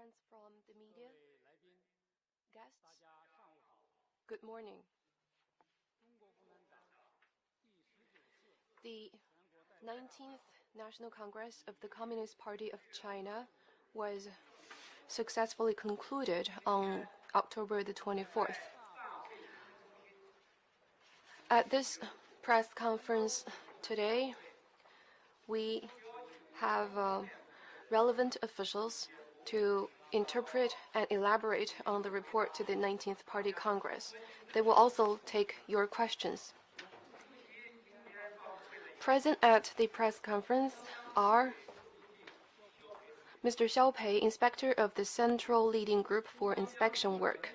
friends from the media, guests, good morning. The 19th National Congress of the Communist Party of China was successfully concluded on October the 24th. At this press conference today, we have relevant officials to interpret and elaborate on the report to the 19th Party Congress. They will also take your questions. Present at the press conference are Mr. Xiao Pei, Inspector of the Central Leading Group for Inspection Work,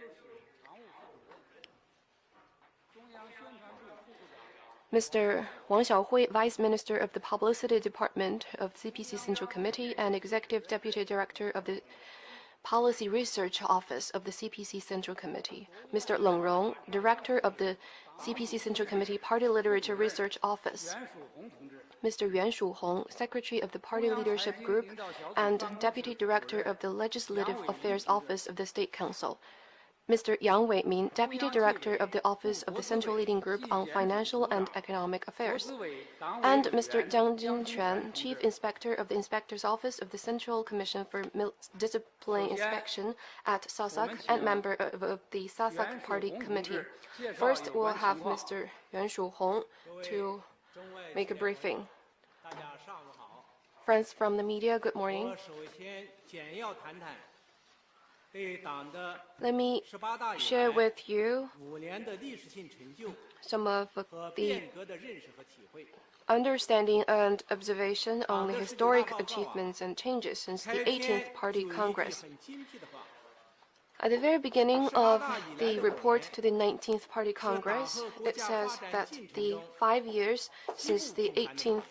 Mr. Wang Xiaohui, Vice Minister of the Publicity Department of CPC Central Committee and Executive Deputy Director of the Policy Research Office of the CPC Central Committee, Mr. Leng Rong, Director of the CPC Central Committee Party Literature Research Office, Mr. Yuan Shuhong, Secretary of the Party Leadership Group and Deputy Director of the Legislative Affairs Office of the State Council, Mr. Yang Weimin, Deputy Director of the Office of the Central Leading Group on Financial and Economic Affairs, and Mr. Jiang Jinquan, Chief Inspector of the Inspector's Office of the Central Commission for Discipline Inspection at SASAC and member of the SASAC Party Committee. First, we'll have Mr. Yuan Shuhong to make a briefing. Friends from the media, good morning. Let me share with you some of the understanding and observation on the historic achievements and changes since the 18th Party Congress. At the very beginning of the report to the 19th Party Congress, it says that the 5 years since the 18th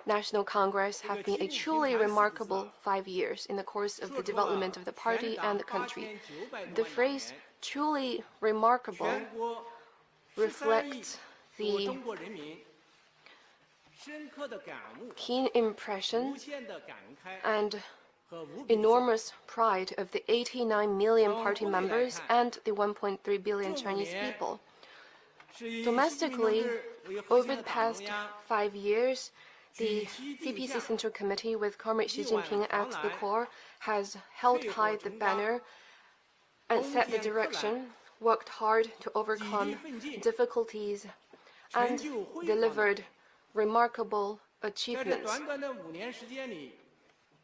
National Congress have been a truly remarkable 5 years in the course of the development of the party and the country. The phrase truly remarkable reflects the keen impression and enormous pride of the 89 million party members and the 1.3 billion Chinese people. Domestically, over the past 5 years, the CPC Central Committee, with Comrade Xi Jinping at the core, has held high the banner and set the direction, worked hard to overcome difficulties, and delivered remarkable achievements.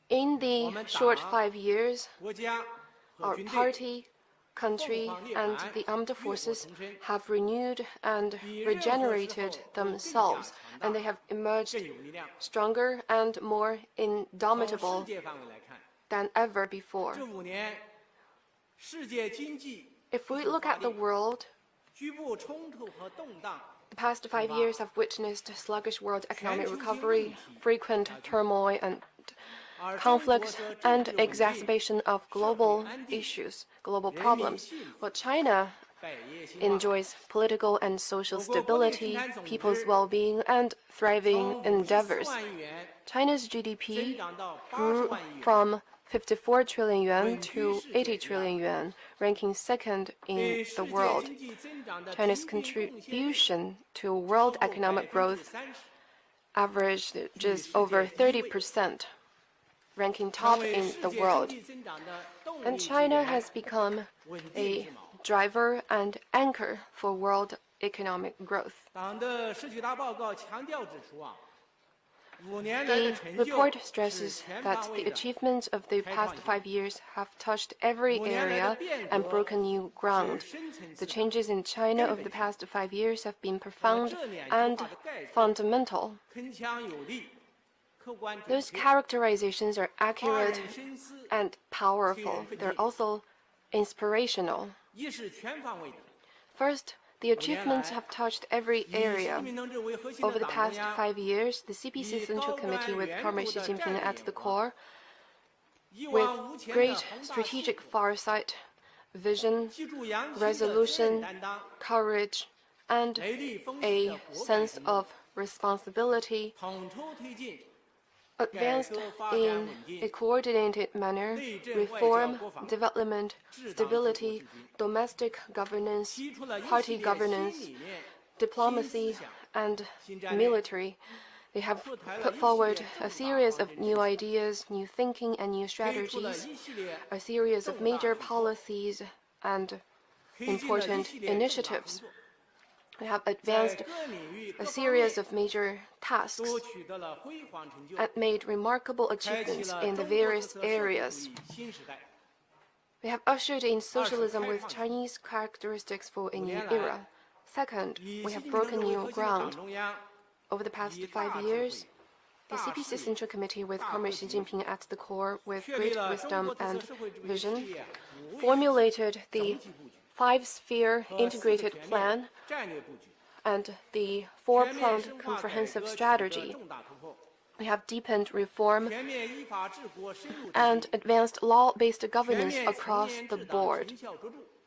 In the short 5 years, our party, country, and the armed forces have renewed and regenerated themselves, and they have emerged stronger and more indomitable than ever before. If we look at the world, the past 5 years have witnessed sluggish world economic recovery, frequent turmoil and conflicts, and exacerbation of global issues, global problems. While China enjoys political and social stability, people's well-being, and thriving endeavors. China's GDP grew from 54 trillion yuan to 80 trillion yuan, ranking second in the world. China's contribution to world economic growth averaged just over 30%. Ranking top in the world. And China has become a driver and anchor for world economic growth. The report stresses that the achievements of the past 5 years have touched every area and broken new ground. The changes in China of the past 5 years have been profound and fundamental. Those characterizations are accurate and powerful. They're also inspirational. First, the achievements have touched every area. Over the past 5 years, the CPC Central Committee, with Comrade Xi Jinping at the core, with great strategic foresight, vision, resolution, courage, and a sense of responsibility, advanced in a coordinated manner reform, development, stability, domestic governance, party governance, diplomacy, and military. They have put forward a series of new ideas, new thinking, and new strategies, a series of major policies and important initiatives. We have advanced a series of major tasks and made remarkable achievements in the various areas. We have ushered in socialism with Chinese characteristics for a new era. Second, we have broken new ground. Over the past 5 years, the CPC Central Committee, with Comrade Xi Jinping at the core, with great wisdom and vision, formulated the five-sphere integrated plan and the four-pronged comprehensive strategy. We have deepened reform and advanced law-based governance across the board.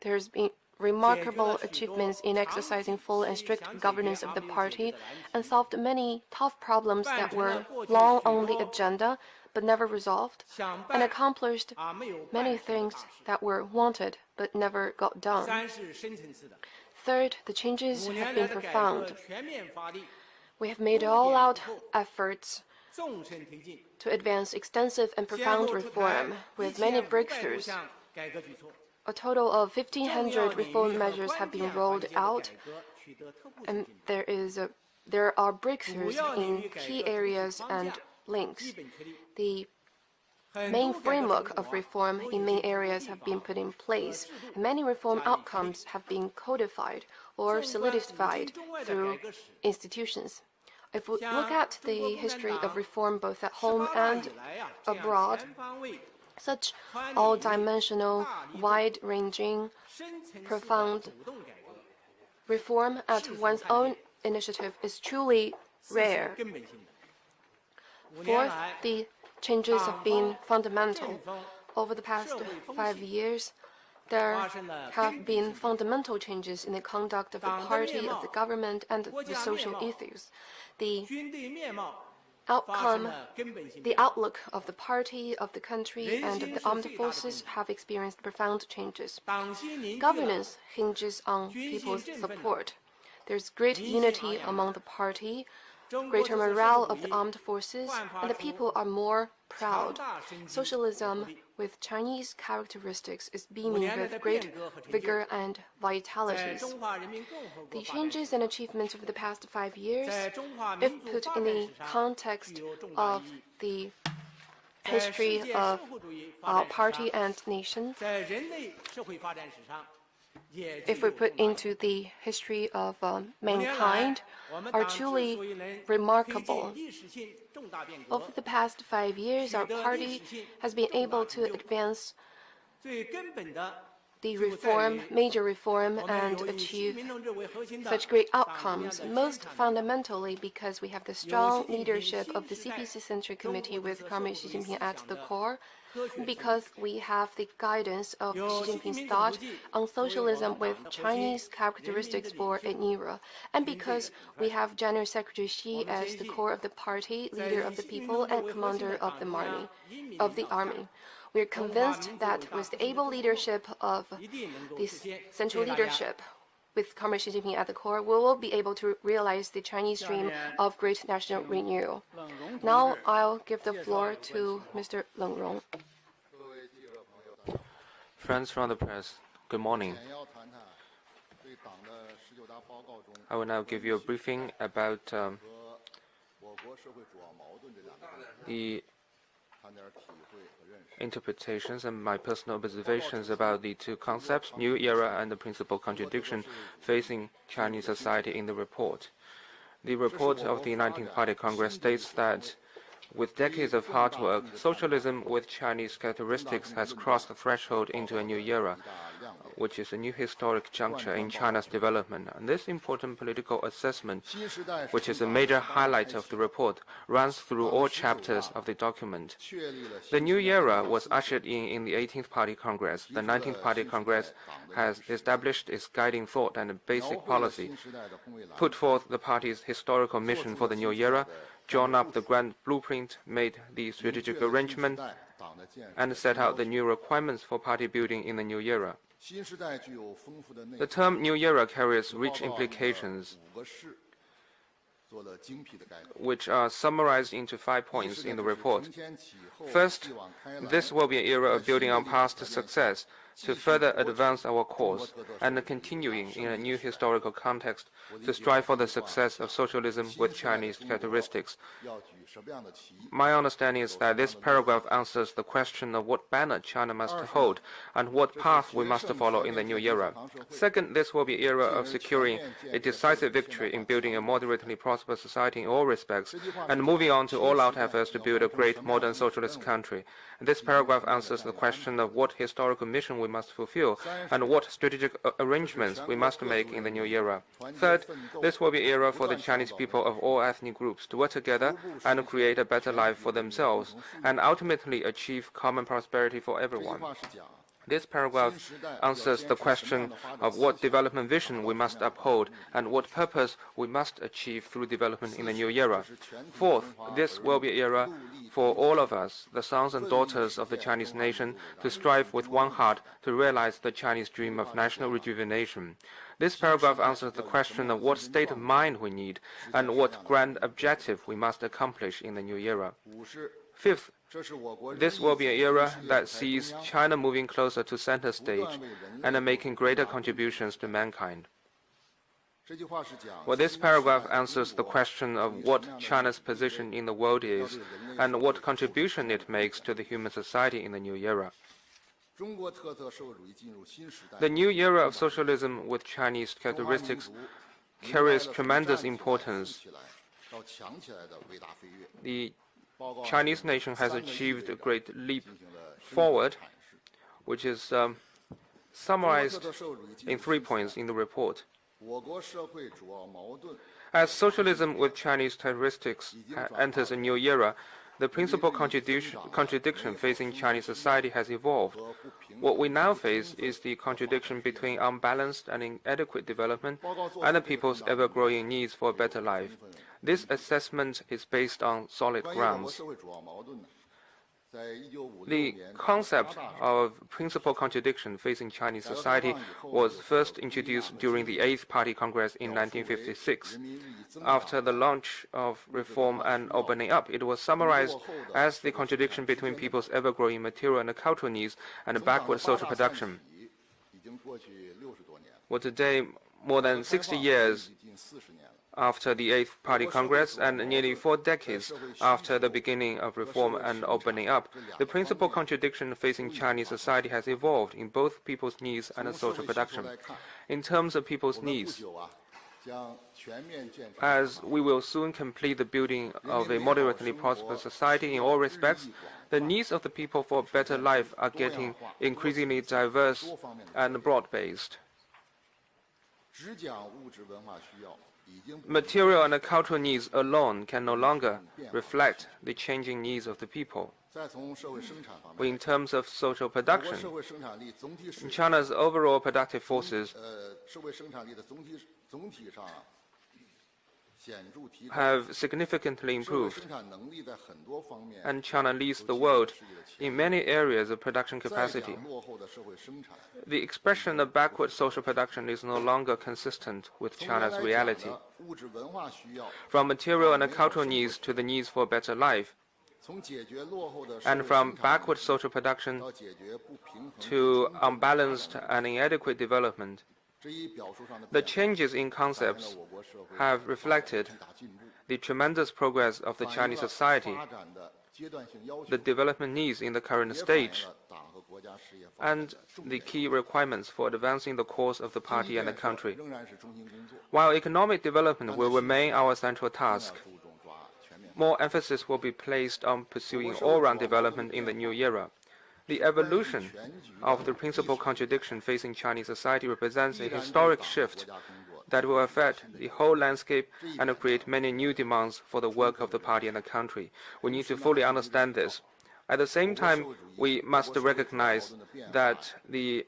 There's been remarkable achievements in exercising full and strict governance of the party and solved many tough problems that were long on the agenda but never resolved, and accomplished many things that were wanted but never got done. Third, the changes have been profound. We have made all-out efforts to advance extensive and profound reform with many breakthroughs. A total of 1,500 reform measures have been rolled out, and there are breakthroughs in key areas and links. The main framework of reform in main areas have been put in place, and many reform outcomes have been codified or solidified through institutions. If we look at the history of reform both at home and abroad, such all-dimensional, wide-ranging, profound reform at one's own initiative is truly rare. Fourth, the changes have been fundamental. Over the past 5 years, there have been fundamental changes in the conduct of the party, of the government, and the social ethos. The outcome, the outlook of the party, of the country, and of the armed forces have experienced profound changes. Governance hinges on people's support. There's great unity among the party, greater morale of the armed forces, and the people are more proud. Socialism with Chinese characteristics is beaming with great vigor and vitalities. The changes and achievements of the past 5 years, if put in the context of the history of our party and nation, if we put into the history of mankind, are truly remarkable. Over the past 5 years, our party has been able to advance the reform, major reform, and achieve such great outcomes, most fundamentally because we have the strong leadership of the CPC Central Committee with Comrade Xi Jinping at the core, because we have the guidance of Xi Jinping's thought on socialism with Chinese characteristics for an era, and because we have General Secretary Xi as the core of the party, leader of the people, and commander of the army. We are convinced that with the able leadership of this central leadership, with Comrade Xi Jinping at the core, we will be able to realize the Chinese dream of great national renewal. Now I'll give the floor to Mr. Leng Rong. Friends from the press, good morning. I will now give you a briefing about the interpretations and my personal observations about the two concepts, New Era and the principal contradiction facing Chinese society in the report. The report of the 19th Party Congress states that with decades of hard work, socialism with Chinese characteristics has crossed the threshold into a new era, which is a new historic juncture in China's development. And this important political assessment, which is a major highlight of the report, runs through all chapters of the document. The new era was ushered in the 18th Party Congress. The 19th Party Congress has established its guiding thought and basic policy, put forth the party's historical mission for the new era, drawn up the grand blueprint, made the strategic arrangement, and set out the new requirements for party building in the new era. The term New Era carries rich implications, which are summarized into 5 points in the report. First, this will be an era of building on past success to further advance our course and continuing in a new historical context to strive for the success of socialism with Chinese characteristics. My understanding is that this paragraph answers the question of what banner China must hold and what path we must follow in the new era. Second, this will be an era of securing a decisive victory in building a moderately prosperous society in all respects and moving on to all-out efforts to build a great modern socialist country. This paragraph answers the question of what historical mission we must fulfill and what strategic arrangements we must make in the new era. Third, this will be an era for the Chinese people of all ethnic groups to work together and create a better life for themselves and ultimately achieve common prosperity for everyone. This paragraph answers the question of what development vision we must uphold and what purpose we must achieve through development in the new era. Fourth, this will be an era for all of us, the sons and daughters of the Chinese nation, to strive with one heart to realize the Chinese dream of national rejuvenation. This paragraph answers the question of what state of mind we need and what grand objective we must accomplish in the new era. Fifth, this will be an era that sees China moving closer to center stage and making greater contributions to mankind. Well, this paragraph answers the question of what China's position in the world is and what contribution it makes to the human society in the new era. The new era of socialism with Chinese characteristics carries tremendous importance. The Chinese nation has achieved a great leap forward, which is summarized in 3 points in the report. As socialism with Chinese characteristics enters a new era, the principal contradiction facing Chinese society has evolved. What we now face is the contradiction between unbalanced and inadequate development and the people's ever-growing needs for a better life. This assessment is based on solid grounds. The concept of principal contradiction facing Chinese society was first introduced during the 8th Party Congress in 1956. After the launch of reform and opening up, it was summarized as the contradiction between people's ever-growing material and cultural needs and backward social production. Well, today, more than 60 years after the 8th Party Congress and nearly 4 decades after the beginning of reform and opening up, the principal contradiction facing Chinese society has evolved in both people's needs and social production. In terms of people's needs, as we will soon complete the building of a moderately prosperous society in all respects, the needs of the people for a better life are getting increasingly diverse and broad-based. Material and cultural needs alone can no longer reflect the changing needs of the people. In terms of social production, China's overall productive forces have significantly improved, and China leads the world in many areas of production capacity. The expression of backward social production is no longer consistent with China's reality. From material and cultural needs to the needs for a better life, and from backward social production to unbalanced and inadequate development, the changes in concepts have reflected the tremendous progress of the Chinese society, the development needs in the current stage, and the key requirements for advancing the course of the party and the country. While economic development will remain our central task, more emphasis will be placed on pursuing all-round development in the new era. The evolution of the principal contradiction facing Chinese society represents a historic shift that will affect the whole landscape and create many new demands for the work of the party and the country. We need to fully understand this. At the same time, we must recognize that the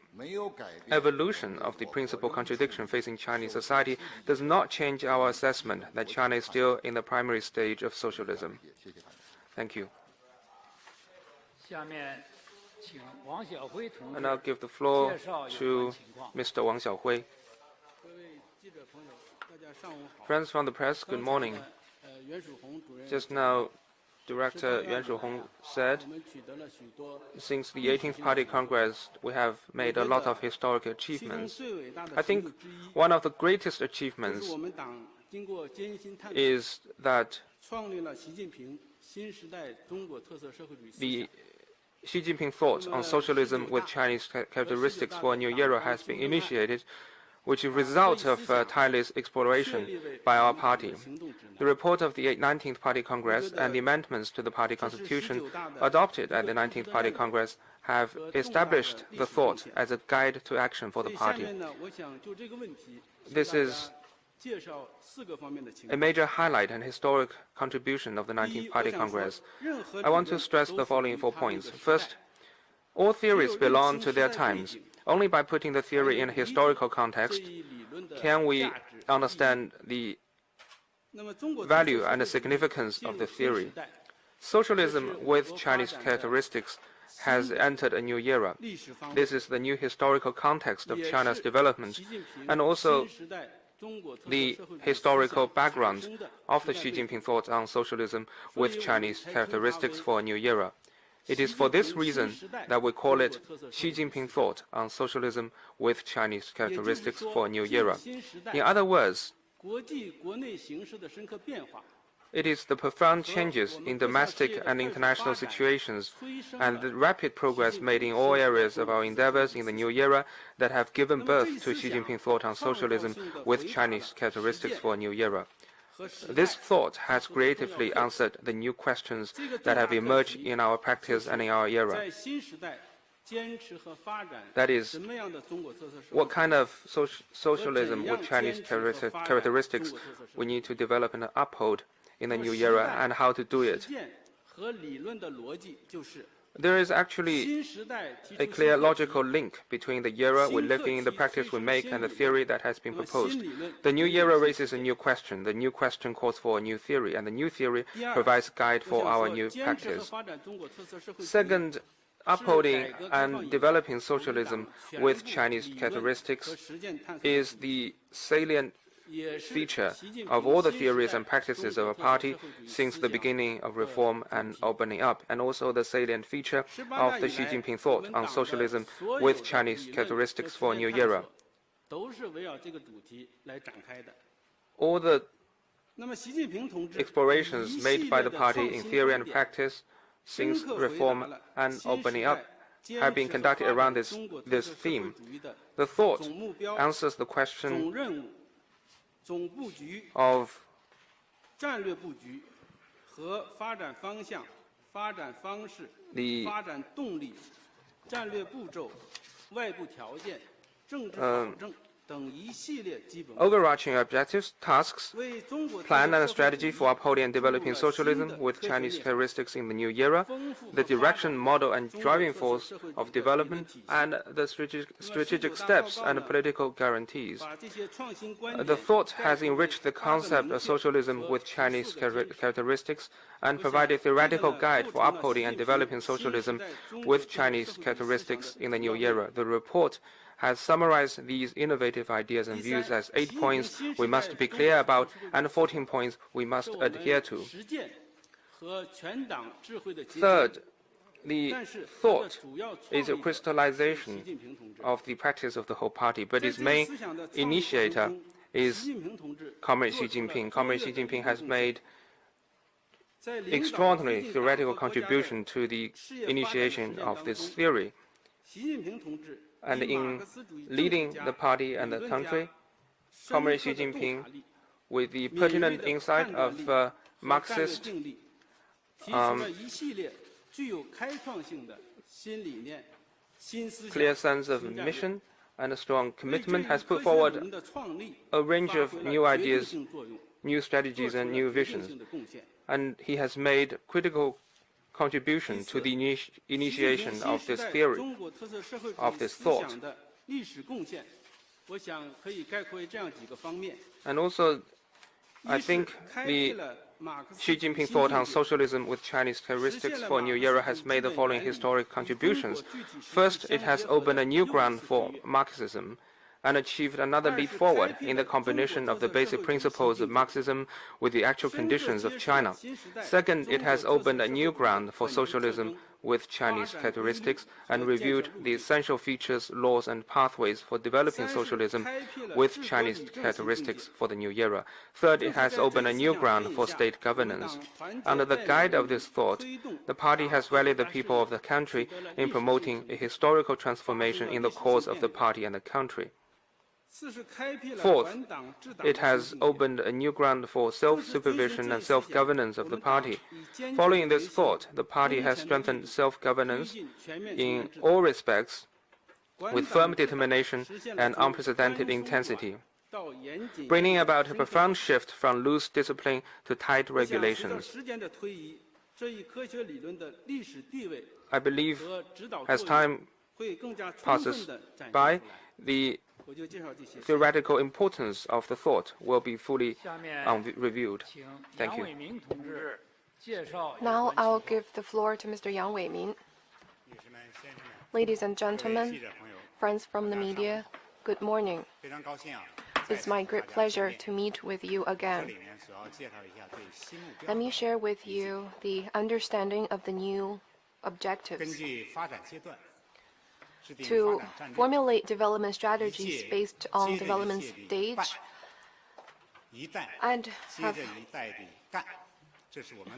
evolution of the principal contradiction facing Chinese society does not change our assessment that China is still in the primary stage of socialism. Thank you. And I'll give the floor to Mr. Wang Xiaohui. Friends from the press, good morning. Just now, Director Yuan Shuhong said, since the 18th Party Congress, we have made a lot of historic achievements. I think one of the greatest achievements is that the Xi Jinping thought on socialism with Chinese characteristics for a new era has been initiated, which is a result of tireless exploration by our party. The report of the 19th Party Congress and the amendments to the party constitution adopted at the 19th Party Congress have established the thought as a guide to action for the party. This is a major highlight and historic contribution of the 19th Party Congress. I want to stress the following 4 points. First, all theories belong to their times. Only by putting the theory in a historical context can we understand the value and the significance of the theory. Socialism with Chinese characteristics has entered a new era. This is the new historical context of China's development and also the historical background of the Xi Jinping thought on socialism with Chinese characteristics for a new era. It is for this reason that we call it Xi Jinping thought on socialism with Chinese characteristics for a new era. In other words, it is the profound changes in domestic and international situations and the rapid progress made in all areas of our endeavors in the new era that have given birth to Xi Jinping thought on socialism with Chinese characteristics for a new era. This thought has creatively answered the new questions that have emerged in our practice and in our era. That is, what kind of socialism with Chinese characteristics we need to develop and uphold in the new era, and how to do it. There is actually a clear logical link between the era we live in, the practice we make, and the theory that has been proposed. The new era raises a new question. The new question calls for a new theory, and the new theory provides guide for our new practice. Second, upholding and developing socialism with Chinese characteristics is the salient feature of all the theories and practices of a party since the beginning of reform and opening up, and also the salient feature of the Xi Jinping thought on socialism with Chinese characteristics for a new era. All the explorations made by the party in theory and practice since reform and opening up have been conducted around this theme. The thought answers the question of the overarching objectives, tasks, plan and strategy for upholding and developing socialism with Chinese characteristics in the new era, the direction, model and driving force of development, and the strategic steps and political guarantees. The thought has enriched the concept of socialism with Chinese characteristics and provided theoretical guide for upholding and developing socialism with Chinese characteristics in the new era. The report has summarized these innovative ideas and views as 8 points we must be clear about and 14 points we must adhere to. Third, the thought is a crystallization of the practice of the whole party, but its main initiator is Comrade Xi Jinping. Comrade Xi Jinping has made extraordinary theoretical contribution to the initiation of this theory. And in leading the party and the country, Comrade Xi Jinping, with the pertinent insight of Marxist clear sense of mission and a strong commitment, has put forward a range of new ideas, new strategies and new visions. And he has made critical contribution to the initiation of this theory, of this thought. And also, I think the Xi Jinping thought on socialism with Chinese characteristics for a new era has made the following historic contributions. First, it has opened a new ground for Marxism and achieved another leap forward in the combination of the basic principles of Marxism with the actual conditions of China. Second, it has opened a new ground for socialism with Chinese characteristics and reviewed the essential features, laws, and pathways for developing socialism with Chinese characteristics for the new era. Third, it has opened a new ground for state governance. Under the guide of this thought, the party has rallied the people of the country in promoting a historical transformation in the cause of the party and the country. Fourth, it has opened a new ground for self-supervision and self-governance of the party. Following this thought, the party has strengthened self-governance in all respects with firm determination and unprecedented intensity, bringing about a profound shift from loose discipline to tight regulations. I believe as time passes by, the theoretical importance of the thought will be fully reviewed. Thank you. Now I'll give the floor to Mr. Yang Weimin. Ladies and gentlemen, friends from the media, good morning. It's my great pleasure to meet with you again. Let me share with you the understanding of the new objectives. To formulate development strategies based on development stage and have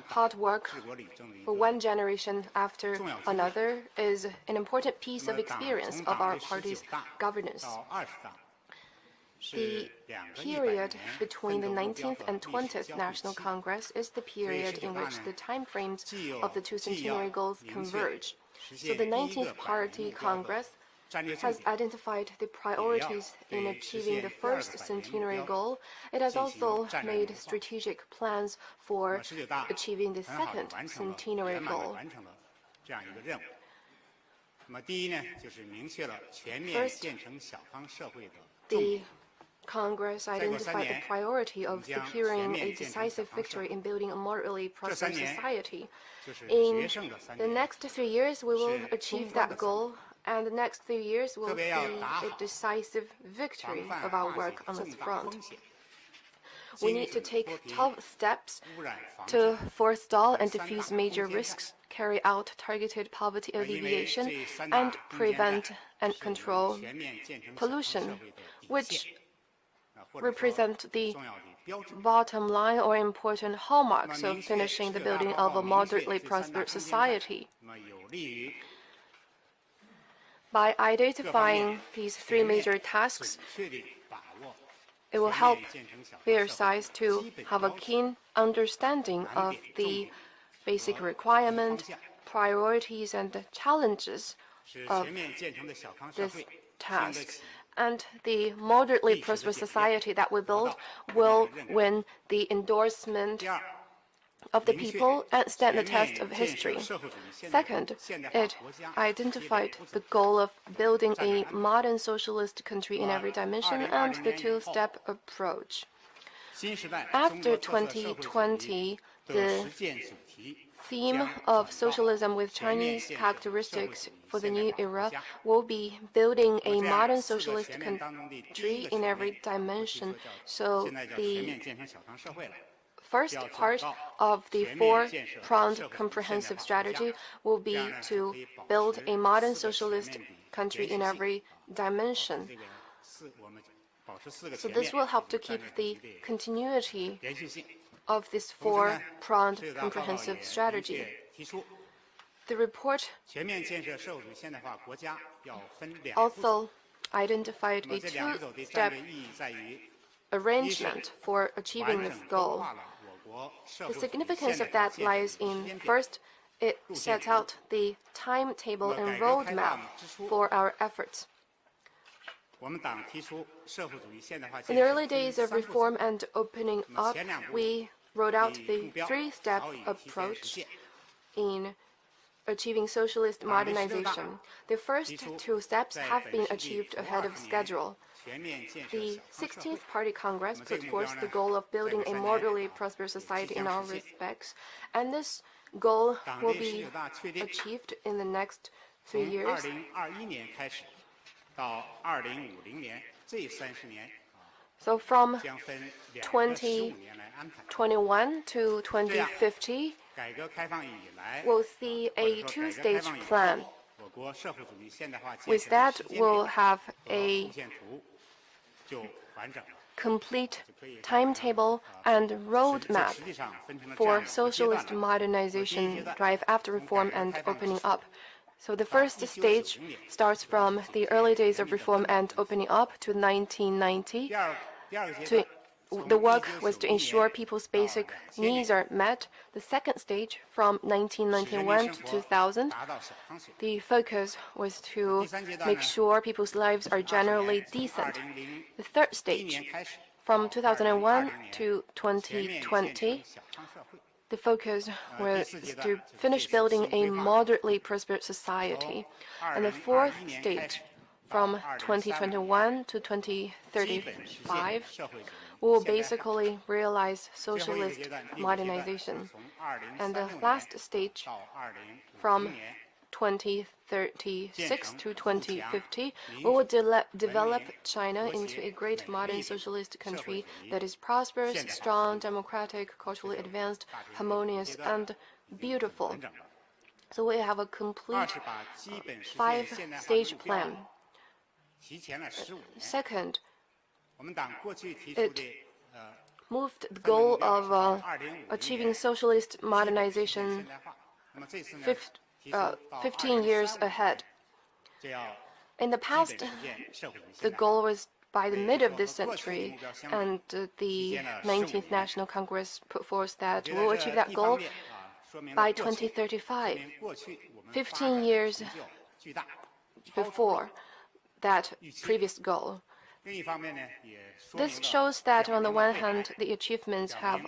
hard work for one generation after another is an important piece of experience of our party's governance. The period between the 19th and 20th National Congress is the period in which the time frames of the two centenary goals converge. So the 19th Party Congress has identified the priorities in achieving the first centenary goal. It has also made strategic plans for achieving the second centenary goal. First, the Congress identified the priority of securing a decisive victory in building a moderately prosperous society. In the next 3 years, we will achieve that goal, and the next 3 years will see a decisive victory of our work on this front. We need to take tough steps to forestall and defuse major risks, carry out targeted poverty alleviation, and prevent and control pollution, which represent the bottom line or important hallmarks of finishing the building of a moderately prosperous society. By identifying these three major tasks, it will help Versailles to have a keen understanding of the basic requirements, priorities, and the challenges of this task. And the moderately prosperous society that we build will win the endorsement of the people and stand the test of history. Second, it identified the goal of building a modern socialist country in every dimension and the two-step approach. After 2020, the theme of socialism with Chinese characteristics for the new era will be building a modern socialist country in every dimension. So the first part of the four-pronged comprehensive strategy will be to build a modern socialist country in every dimension. So this will help to keep the continuity of this four-pronged comprehensive strategy. The report also identified a two-step arrangement for achieving this goal. The significance of that lies in, first, it sets out the timetable and roadmap for our efforts. In the early days of reform and opening up, we wrote out the three-step approach in achieving socialist modernization. The first two steps have been achieved ahead of schedule. The 16th Party Congress put forth the goal of building a moderately prosperous society in all respects, and this goal will be achieved in the next 3 years. So from 2021 to 2050, we'll see a two-stage plan. With that, we'll have a complete timetable and roadmap for socialist modernization drive after reform and opening up. So the first stage starts from the early days of reform and opening up to 1990. The work was to ensure people's basic needs are met. The second stage, from 1991 to 2000, the focus was to make sure people's lives are generally decent. The third stage, from 2001 to 2020, the focus was to finish building a moderately prosperous society. And the fourth stage, from 2021 to 2035, will basically realize socialist modernization. And the last stage, from 2036 to 2050, we will develop China into a great modern socialist country that is prosperous, strong, democratic, culturally advanced, harmonious, and beautiful. So we have a complete 5-stage plan. Second, it moved the goal of achieving socialist modernization 15 years ahead. In the past, the goal was by the mid of this century, and the 19th National Congress put forth that we will achieve that goal by 2035, 15 years before that previous goal. This shows that, on the one hand, the achievements have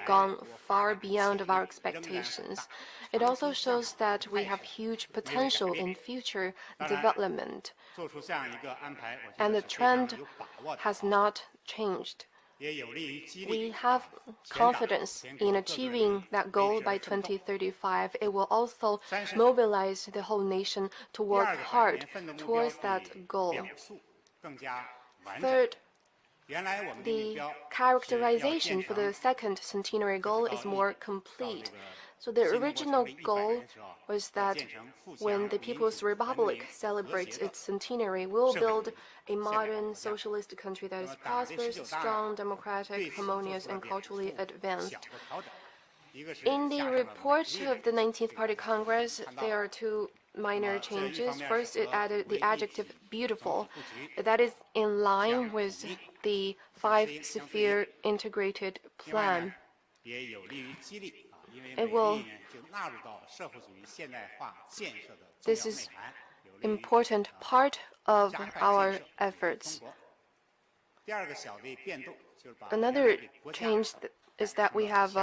gone far beyond of our expectations. It also shows that we have huge potential in future development, and the trend has not changed. We have confidence in achieving that goal by 2035. It will also mobilize the whole nation to work hard towards that goal. Third, the characterization for the second centenary goal is more complete. So the original goal was that when the People's Republic celebrates its centenary, we'll build a modern socialist country that is prosperous, strong, democratic, harmonious, and culturally advanced. In the report of the 19th Party Congress, there are two minor changes. First, it added the adjective beautiful. That is in line with the 5-sphere integrated plan. This is important part of our efforts. Another change is that we have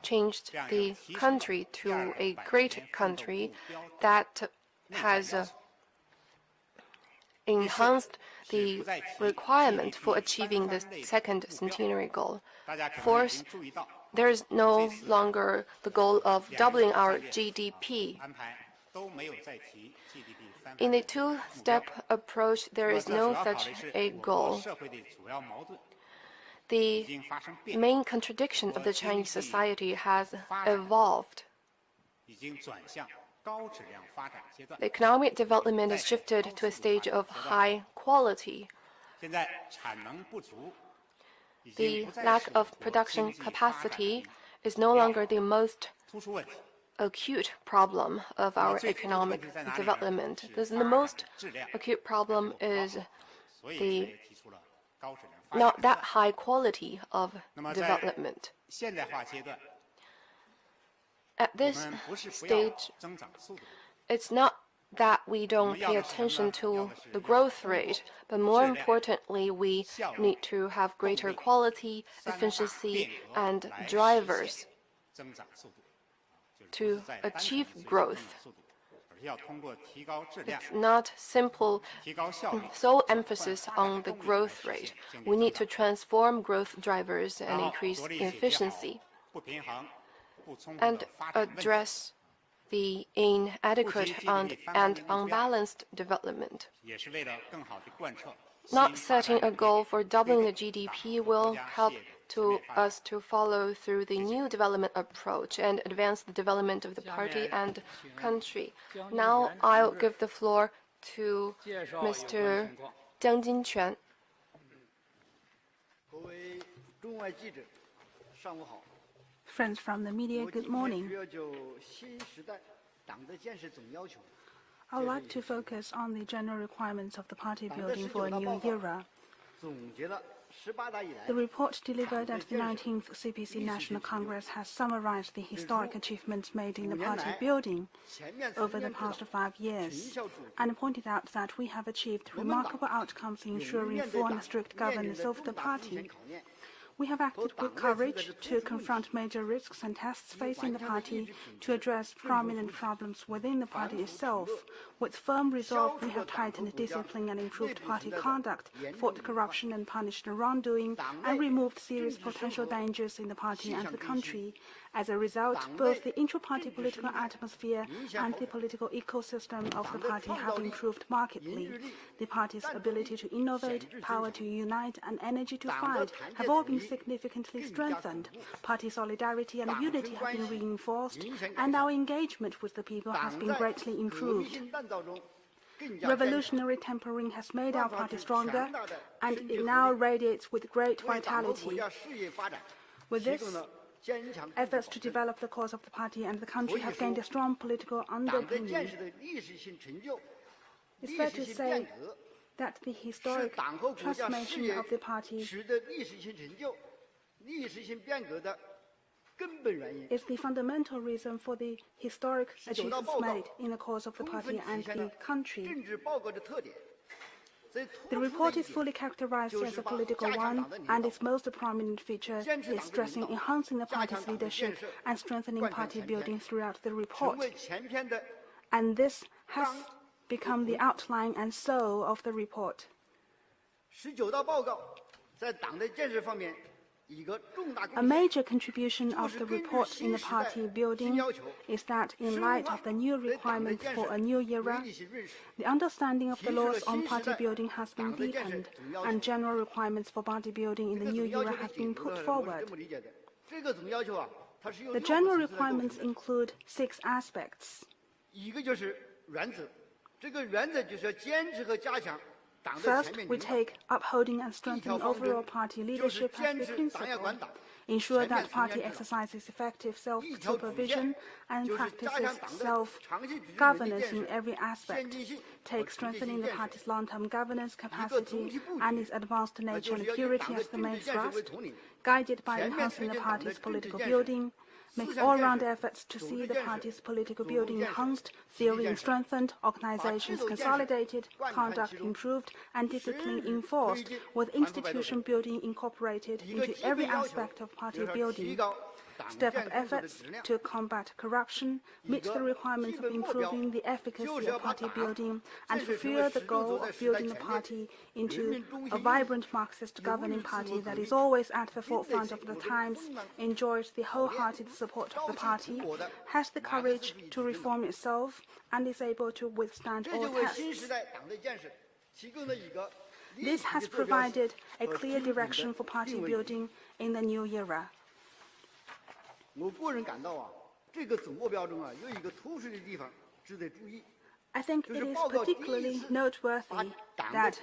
changed the country to a great country that has enhanced the requirement for achieving the second centenary goal. Fourth, there is no longer the goal of doubling our GDP. In the two-step approach, there is no such a goal. The main contradiction of the Chinese society has evolved. The economic development has shifted to a stage of high quality. The lack of production capacity is no longer the most acute problem of our economic development. The most acute problem is the not that high quality of development. At this stage, it's not that we don't pay attention to the growth rate, but more importantly, we need to have greater quality, efficiency, and drivers. to achieve growth. It's not simple sole emphasis on the growth rate. We need to transform growth drivers and increase efficiency and address the inadequate and unbalanced development. Not setting a goal for doubling the GDP will help us to follow through the new development approach and advance the development of the party and country. Now I'll give the floor to Mr. Jiang Jinquan. Friends from the media, good morning. I would like to focus on the general requirements of the party building for a new era. The report delivered at the 19th CPC National Congress has summarized the historic achievements made in the party building over the past 5 years and pointed out that we have achieved remarkable outcomes ensuring full and strict governance of the party. We have acted with courage to confront major risks and tests facing the party, to address prominent problems within the party itself. With firm resolve, we have tightened discipline and improved party conduct, fought corruption and punished wrongdoing, and removed serious potential dangers in the party and the country. As a result, both the intra-party political atmosphere and the political ecosystem of the party have improved markedly. The party's ability to innovate, power to unite, and energy to fight have all been significantly strengthened. Party solidarity and unity have been reinforced, and our engagement with the people has been greatly improved. Revolutionary tempering has made our party stronger, and it now radiates with great vitality. With this, efforts to develop the cause of the party and the country have gained a strong political underpinning. It's fair to say that the historic transformation of the party is the fundamental reason for the historic achievements made in the cause of the party and the country. The report is fully characterized as a political one, and its most prominent feature is stressing enhancing the party's leadership and strengthening party building throughout the report. And this has become the outline and soul of the report. A major contribution of the report in the party building is that in light of the new requirements for a new era, the understanding of the laws on party building has been deepened, and general requirements for party building in the new era have been put forward. The general requirements include 6 aspects. First, we take upholding and strengthening overall party leadership as the principle, ensure that party exercises effective self-supervision and practices self-governance in every aspect, take strengthening the party's long-term governance capacity and its advanced nature and purity as the main thrust, guided by enhancing the party's political building, makes all-round efforts to see the party's political building enhanced, theory strengthened, organizations consolidated, conduct improved, and discipline enforced, with institution building incorporated into every aspect of party building. Step up efforts to combat corruption, meet the requirements of improving the efficacy of party building, and fulfill the goal of building the party into a vibrant Marxist governing party that is always at the forefront of the times, enjoys the wholehearted support of the party, has the courage to reform itself, and is able to withstand all tests. This has provided a clear direction for party building in the new era. I think it is particularly noteworthy that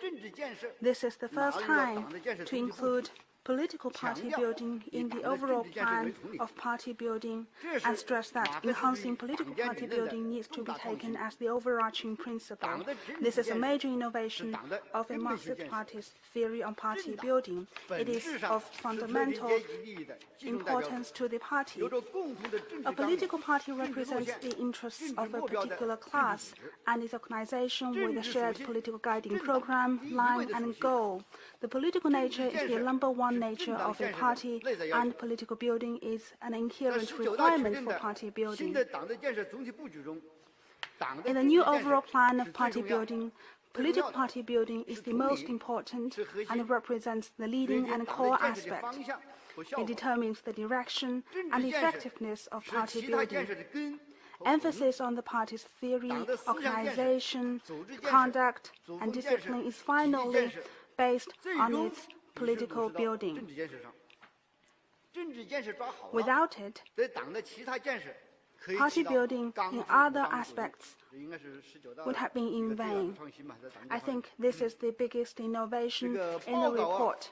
this is the first time to include political party building in the overall plan of party building, and stress that enhancing political party building needs to be taken as the overarching principle. This is a major innovation of a Marxist party's theory on party building. It is of fundamental importance to the party. A political party represents the interests of a particular class and its organization with a shared political guiding program, line, and goal. The political nature is the number one top-down nature of a party and political building is an inherent requirement for party building. In the new overall plan of party building, political party building is the most important and represents the leading and core aspect. It determines the direction and effectiveness of party building. Emphasis on the party's theory, organization, conduct, and discipline is finally based on its political building. Without it, party building in other aspects would have been in vain. I think this is the biggest innovation in the report.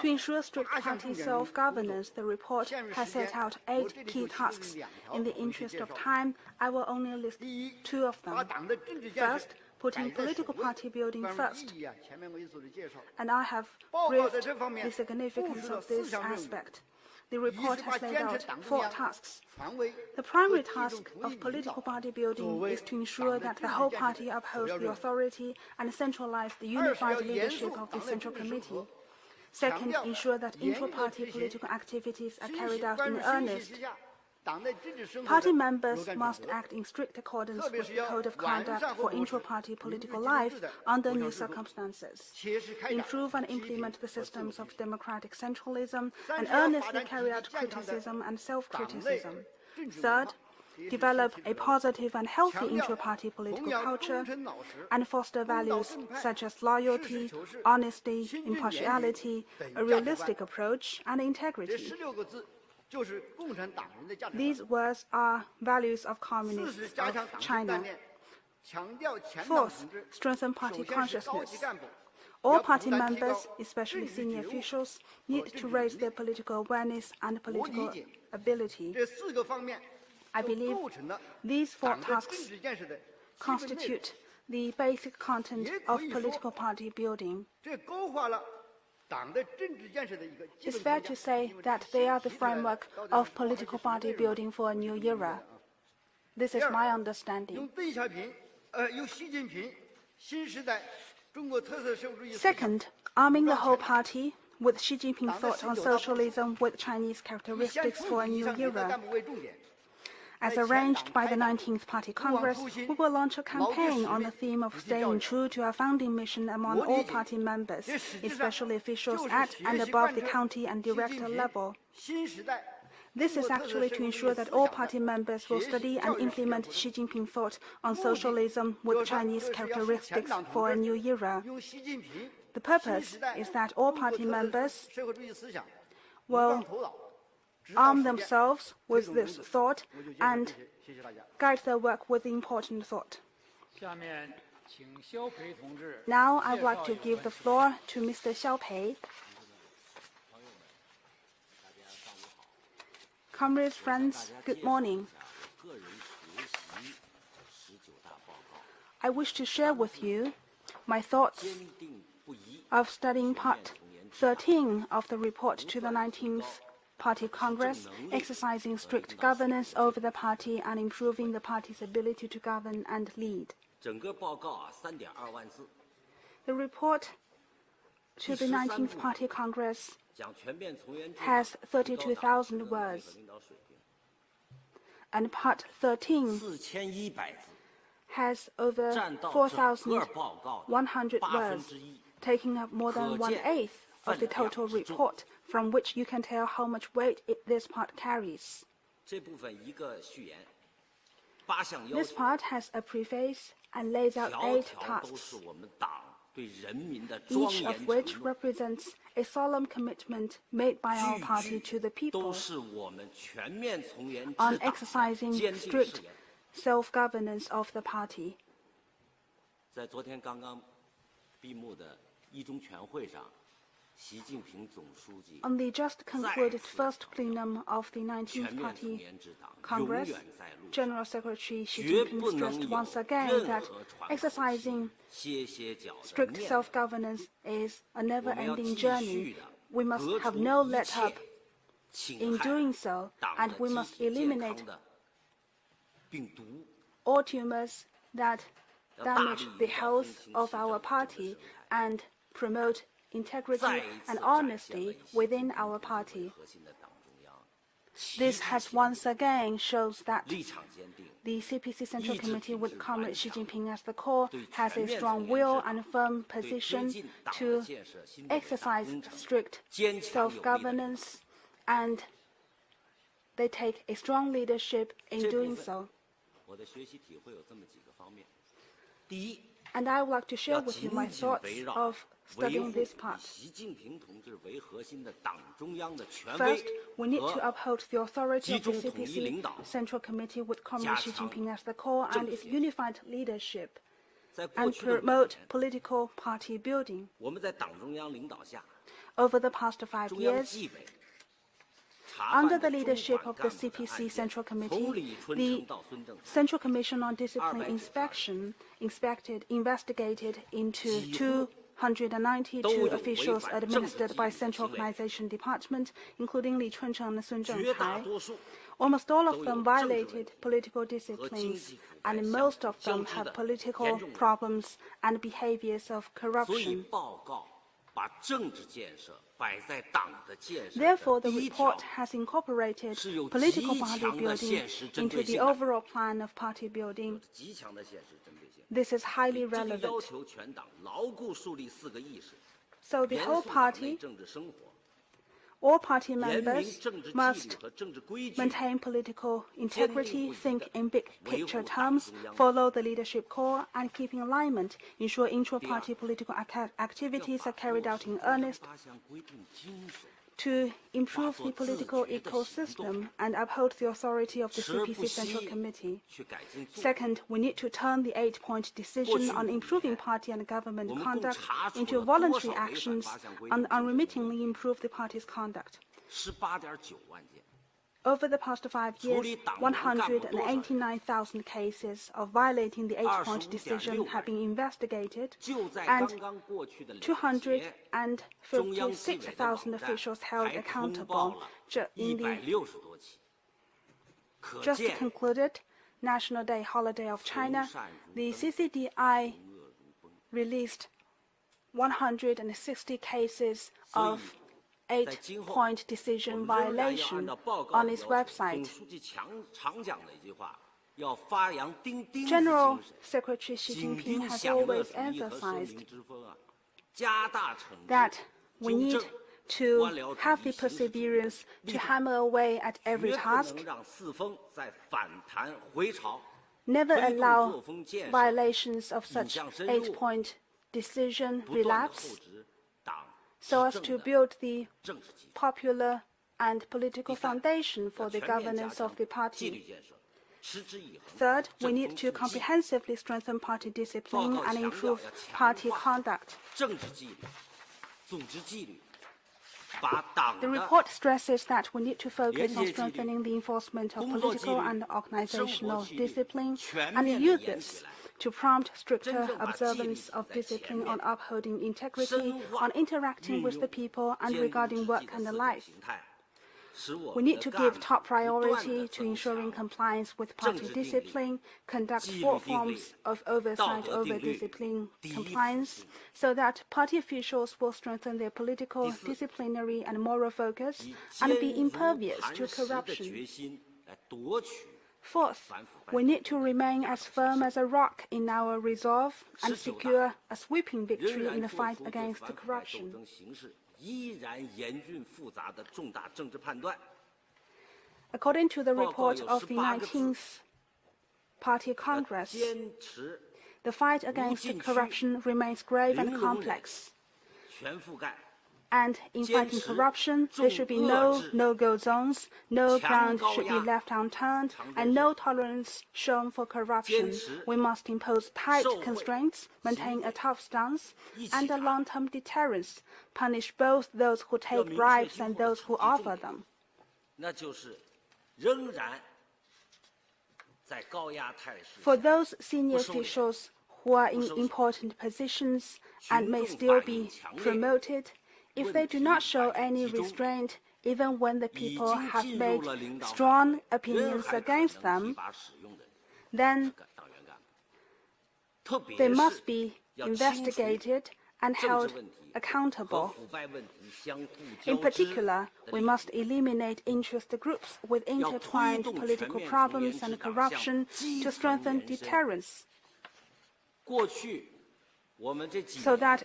To ensure strict party self-governance, the report has set out 8 key tasks. In the interest of time, I will only list 2 of them. First, putting political party building first. And I have briefed the significance of this aspect. The report has laid out 4 tasks. The primary task of political party building is to ensure that the whole party upholds the authority and centralize the unified leadership of the Central Committee. Second, ensure that intra-party political activities are carried out in earnest. Party members must act in strict accordance with the Code of Conduct for intra-party political life under new circumstances. Improve and implement the systems of democratic centralism and earnestly carry out criticism and self-criticism. Third, develop a positive and healthy intra-party political culture and foster values such as loyalty, honesty, impartiality, a realistic approach, and integrity. These words are values of communists of China. Fourth, strengthen party consciousness. All party members, especially senior officials, need to raise their political awareness and political ability. I believe these 4 tasks constitute the basic content of political party building. It's fair to say that they are the framework of political party building for a new era. This is my understanding. Second, arming the whole party with Xi Jinping thought on socialism with Chinese characteristics for a new era. As arranged by the 19th Party Congress, we will launch a campaign on the theme of staying true to our founding mission among all party members, especially officials at and above the county and director level. This is actually to ensure that all party members will study and implement Xi Jinping thought on socialism with Chinese characteristics for a new era. The purpose is that all party members will arm themselves with this thought and guide their work with the important thought. Now I would like to give the floor to Mr. Xiaopei. Comrades, friends, good morning. I wish to share with you my thoughts of studying part 13 of the report to the 19th Party Congress, exercising strict governance over the party and improving the party's ability to govern and lead. The report to the 19th Party Congress has 32,000 words, and part 13 has over 4,100 words, taking up more than 1/8 of the total report, from which you can tell how much weight this part carries. This part has a preface and lays out 8 tasks, each of which represents a solemn commitment made by our party to the people on exercising strict self-governance of the party. On the just concluded first plenum of the 19th Party Congress, General Secretary Xi Jinping stressed once again that exercising strict self-governance is a never-ending journey. We must have no let-up in doing so, and we must eliminate all tumors that damage the health of our party and promote integrity and honesty within our party. This has once again shows that the CPC Central Committee, with Comrade Xi Jinping as the core, has a strong will and firm position to exercise strict self-governance, and they take a strong leadership in doing so. And I would like to share with you my thoughts of studying this part. First, we need to uphold the authority of the CPC Central Committee with Comrade Xi Jinping as the core and its unified leadership, and promote political party building. Over the past 5 years, under the leadership of the CPC Central Committee, the Central Commission on Discipline Inspection investigated into 292 officials administered by Central Organization Department, including Li Chuncheng and Sun Zhengcai. Almost all of them violated political disciplines, and most of them have political problems and behaviors of corruption. Therefore, the report has incorporated political party building into the overall plan of party building. This is highly relevant. So the whole party, all party members must maintain political integrity, think in big picture terms, follow the leadership core, and keep in alignment, ensure intra-party political activities are carried out in earnest to improve the political ecosystem and uphold the authority of the CPC Central Committee. Second, we need to turn the 8-point decision on improving party and government conduct into voluntary actions and unremittingly improve the party's conduct. Over the past 5 years, 189,000 cases of violating the 8-point decision have been investigated, and 256,000 officials held accountable. Just concluded National Day holiday of China, the CCDI released 160 cases of 8-point decision violation on its website. General Secretary Xi Jinping has always emphasized that we need to have the perseverance to hammer away at every task, never allow violations of such 8-point decision relapse, so as to build the popular and political foundation for the governance of the party. Third, we need to comprehensively strengthen party discipline and improve party conduct. The report stresses that we need to focus on strengthening the enforcement of political and organizational discipline and use this to prompt stricter observance of discipline on upholding integrity, on interacting with the people, and regarding work and life. We need to give top priority to ensuring compliance with party discipline, conduct 4 forms of oversight over discipline compliance, so that party officials will strengthen their political, disciplinary, and moral focus and be impervious to corruption. Fourth, we need to remain as firm as a rock in our resolve and secure a sweeping victory in the fight against corruption. According to the report of the 19th Party Congress, the fight against corruption remains grave and complex. And in fighting corruption, there should be no no-go zones, no ground should be left unturned, and no tolerance shown for corruption. We must impose tight constraints, maintain a tough stance, and a long-term deterrence, punish both those who take bribes and those who offer them. For those senior officials who are in important positions and may still be promoted, if they do not show any restraint, even when the people have made strong opinions against them, then They must be investigated and held accountable. In particular, we must eliminate interest groups with intertwined political problems and corruption to strengthen deterrence, so that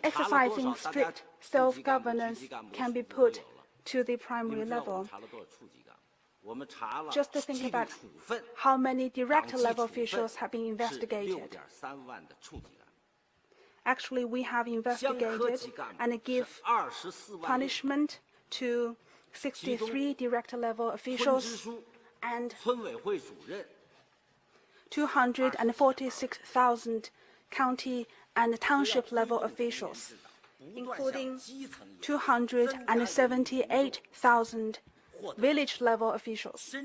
exercising strict self-governance can be put to the primary level. Just to think about how many direct-level officials have been investigated. Actually, we have investigated and give punishment to 63 direct-level officials and 246,000 county and township-level officials, including 278,000 village-level officials.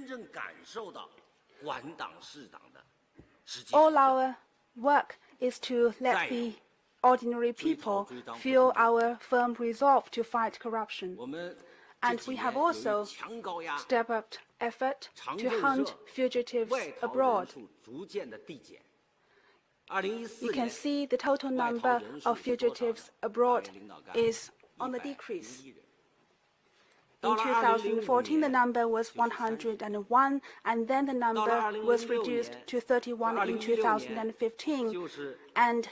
All our work is to let the ordinary people feel our firm resolve to fight corruption. And we have also stepped up effort to hunt fugitives abroad. You can see the total number of fugitives abroad is on the decrease. In 2014, the number was 101, and then the number was reduced to 31 in 2015, and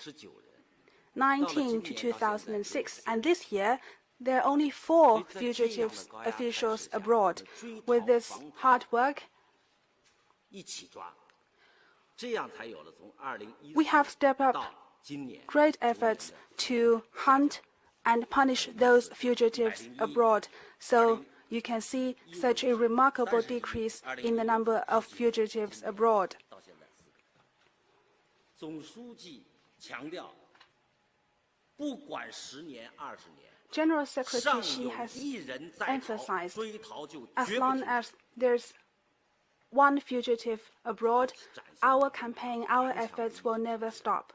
19 to 2006. And this year, there are only 4 fugitive officials abroad. With this hard work, we have stepped up great efforts to hunt and punish those fugitives abroad. So you can see such a remarkable decrease in the number of fugitives abroad. General Secretary Xi has emphasized, as long as there's one fugitive abroad, our campaign, our efforts will never stop.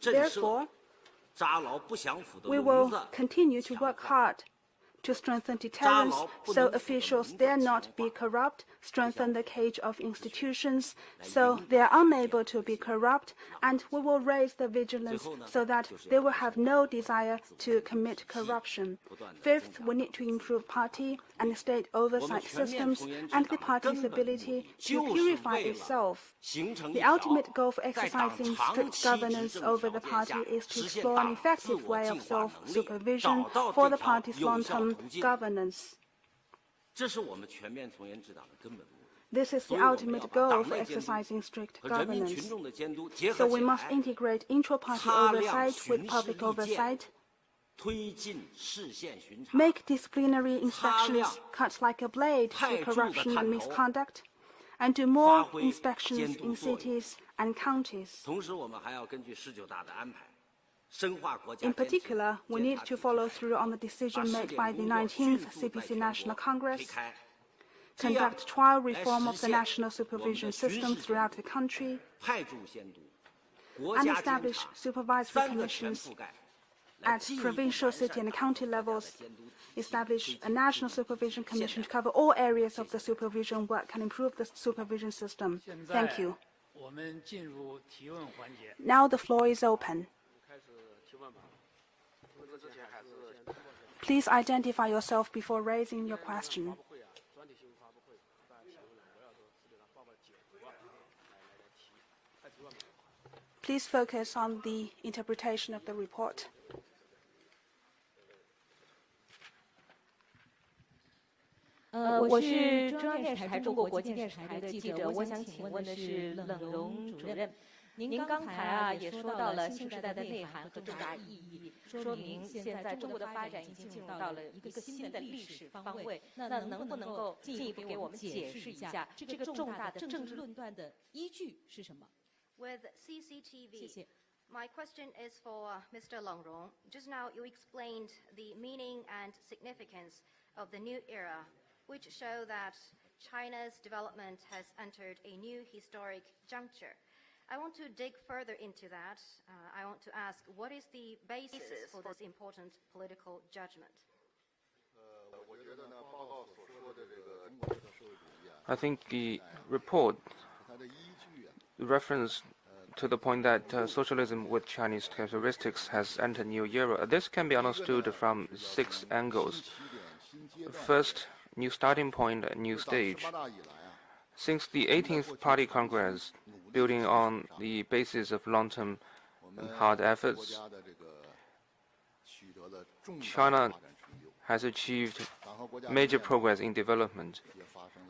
Therefore, we will continue to work hard to strengthen deterrence so officials dare not be corrupt, strengthen the cage of institutions so they are unable to be corrupt, and we will raise the vigilance so that they will have no desire to commit corruption. Fifth, we need to improve party and state oversight systems and the party's ability to purify itself. The ultimate goal for exercising strict governance over the party is to explore an effective way of self-supervision for the party's long-term governance. This is the ultimate goal for exercising strict governance. So we must integrate intra-party oversight with public oversight, make disciplinary inspections cut like a blade to corruption and misconduct, and do more inspections in cities and counties. In particular, we need to follow through on the decision made by the 19th CPC National Congress, conduct trial reform of the national supervision system throughout the country, and establish supervisory commissions at provincial, city, and county levels, establish a national supervision commission to cover all areas of the supervision work and improve the supervision system. Thank you. Now the floor is open. Please identify yourself before raising your question. Please focus on the interpretation of the report.我是中央电视台中国国际电视台的记者，我想请问的是冷荣主任。您刚才也说到了新时代的内涵和重大意义，说明现在中国的发展已经进入到了一个新的历史方位。那能不能够进一步给我们解释一下这个重大的政治论断的依据是什么？With CCTV. 谢谢。 My question is for Mr. Leng Rong. Just now you explained the meaning and significance of the new era, which show that China's development has entered a new historic juncture. I want to dig further into that. I want to ask, what is the basis for this important political judgment? I think the report reference to the point that socialism with Chinese characteristics has entered a new era. This can be understood from 6 angles. First, new starting point, a new stage. Since the 18th Party Congress, building on the basis of long-term and hard efforts, China has achieved major progress in development.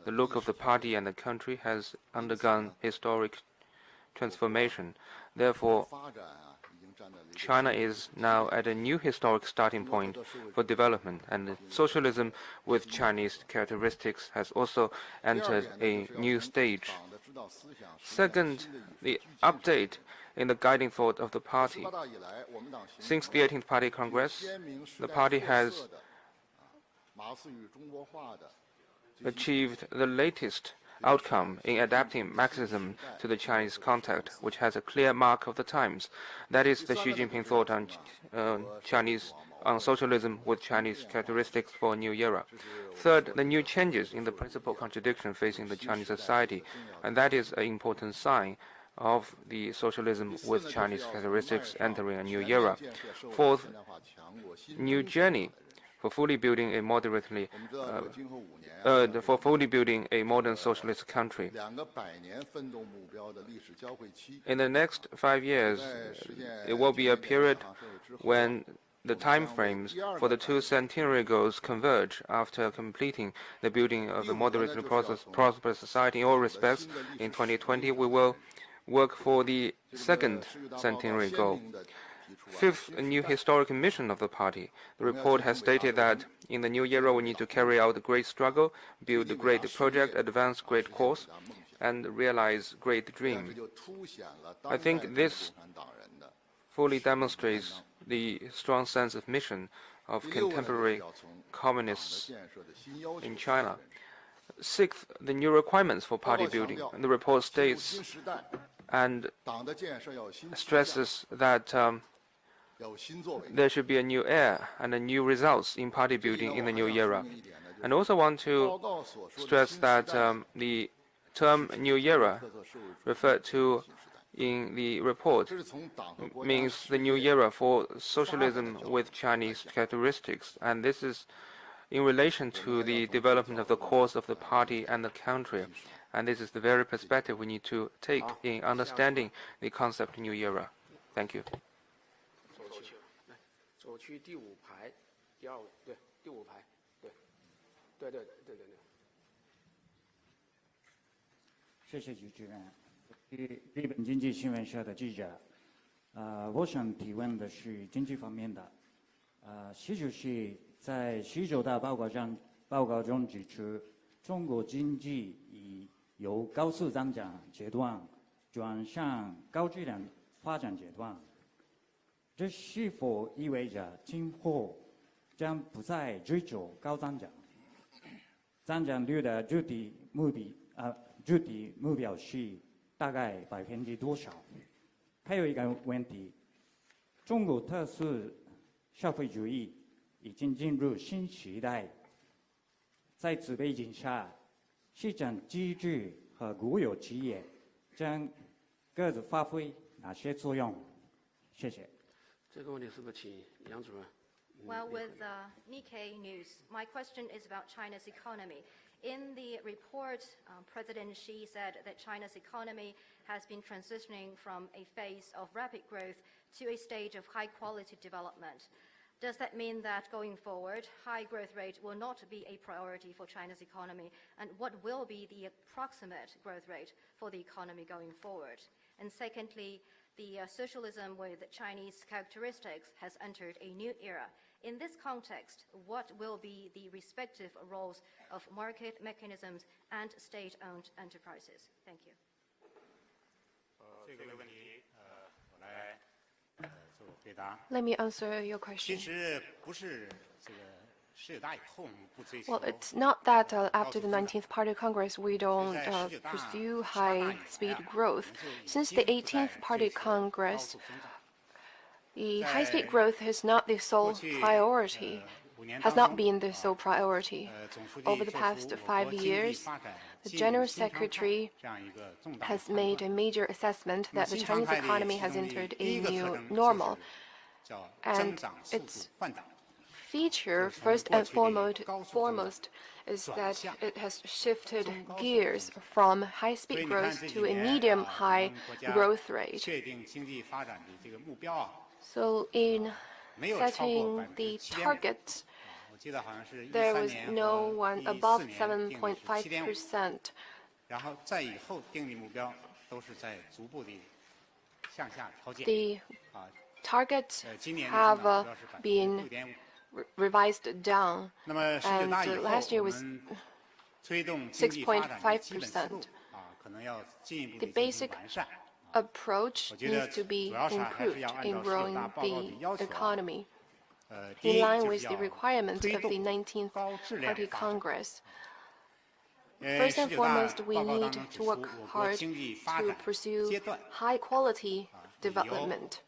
The look of the party and the country has undergone historic transformation. Therefore, China is now at a new historic starting point for development, and socialism with Chinese characteristics has also entered a new stage. Second, the update in the guiding thought of the party. Since the 18th Party Congress, the party has achieved the latest outcome in adapting Marxism to the Chinese context, which has a clear mark of the times. That is the Xi Jinping thought on socialism with Chinese characteristics for a new era. Third, the new changes in the principal contradiction facing the Chinese society, and that is an important sign of the socialism with Chinese characteristics entering a new era. Fourth, new journey for fully building a modern socialist country. In the next 5 years, it will be a period when the time frames for the 2 centenary goals converge after completing the building of the moderately prosperous society in all respects. In 2020, we will work for the 2nd centenary goal. Fifth, a new historic mission of the party. The report has stated that in the new era we need to carry out a great struggle, build a great project, advance great cause, and realize great dream. I think this fully demonstrates the strong sense of mission of contemporary communists in China. Sixth, the new requirements for party building. And the report states and stresses that there should be a new air and a new results in party building in the new era. And also want to stress that the term new era referred to in the report means the new era for socialism with Chinese characteristics, and this is in relation to the development of the course of the party and the country. And this is the very perspective we need to take in understanding the concept new era. Thank you. 左区第5排，第2位，对，第5排，对。谢谢主持人。日本经济新闻社的记者，我想提问的是经济方面的。习主席在19大报告中指出，中国经济已由高速增长阶段转向高质量发展阶段。这是否意味着今后将不再追求高增长？增长率的具体目标是大概多少？还有一个问题，中国特色消费主义已经进入新时代，在此背景下，市场机制和国有企业将各自发挥哪些作用？谢谢。 这个问题是不是请杨主任？ Well, with Nikkei News, my question is about China's economy. In the report, President Xi said that China's economy has been transitioning from a phase of rapid growth to a stage of high-quality development. Does that mean that going forward, high growth rate will not be a priority for China's economy? And what will be the approximate growth rate for the economy going forward? And secondly, the socialism with Chinese characteristics has entered a new era. In this context, what will be the respective roles of market mechanisms and state-owned enterprises? Thank you. 这个问题，我来做回答。 Let me answer your question. 其实不是这个19大以后我们不追求。 Well, it's not that after the 19th Party Congress we don't pursue high-speed growth. Since the 18th Party Congress, the high-speed growth is not the sole priority. has not been the sole priority. Over the past 5 years, the General Secretary has made a major assessment that the Chinese economy has entered a new normal, and its feature, first and foremost, is that it has shifted gears from high-speed growth to a medium-high growth rate. So in setting the targets, there was no one above 7.5%. The targets have been revised down, and last year was 6.5%. The basic approach needs to be improved in growing the economy in line with the requirements of the 19th Party Congress. First and foremost, we need to work hard to pursue high-quality development.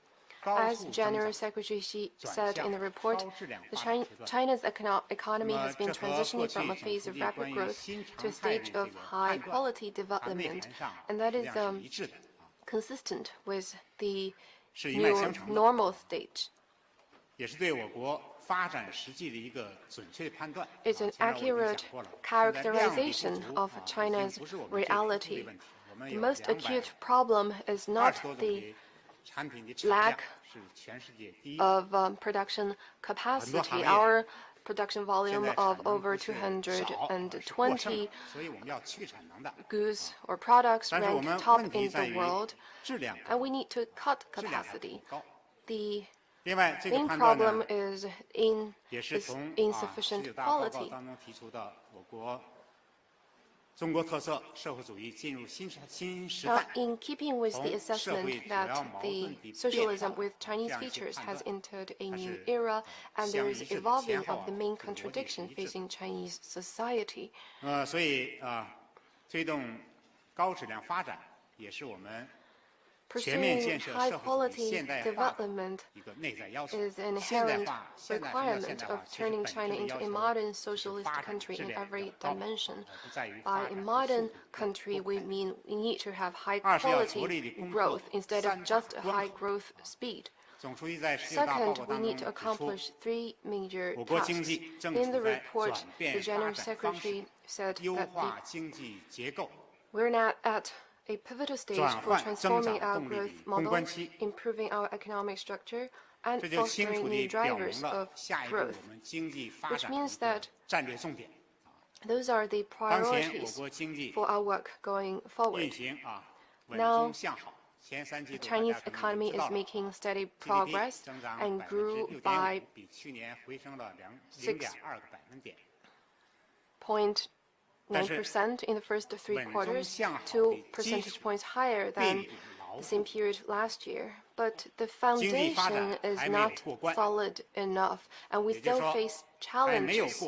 As General Secretary Xi said in the report, China's economy has been transitioning from a phase of rapid growth to a stage of high-quality development, and that is consistent with the new normal stage. It's an accurate characterization of China's reality. The most acute problem is not the lack of production capacity. Our production volume of over 220 goods or products rank top in the world, and we need to cut capacity. The main problem is insufficient quality. Now, in keeping with the assessment that the socialism with Chinese features has entered a new era, and there is evolving of the main contradiction facing Chinese society. Pursuing high-quality development is an inherent requirement of turning China into a modern socialist country in every dimension. By a modern country, we mean we need to have high-quality growth instead of just a high growth speed. Second, we need to accomplish 3 major tasks. In the report, the General Secretary said that we're now at a pivotal stage for transforming our growth model, improving our economic structure, and fostering new drivers of growth, which means that those are the priorities for our work going forward. Now, the Chinese economy is making steady progress and grew by 6.9% in the first 3 quarters, 2 percentage points higher than the same period last year. But the foundation is not solid enough, and we still face challenges.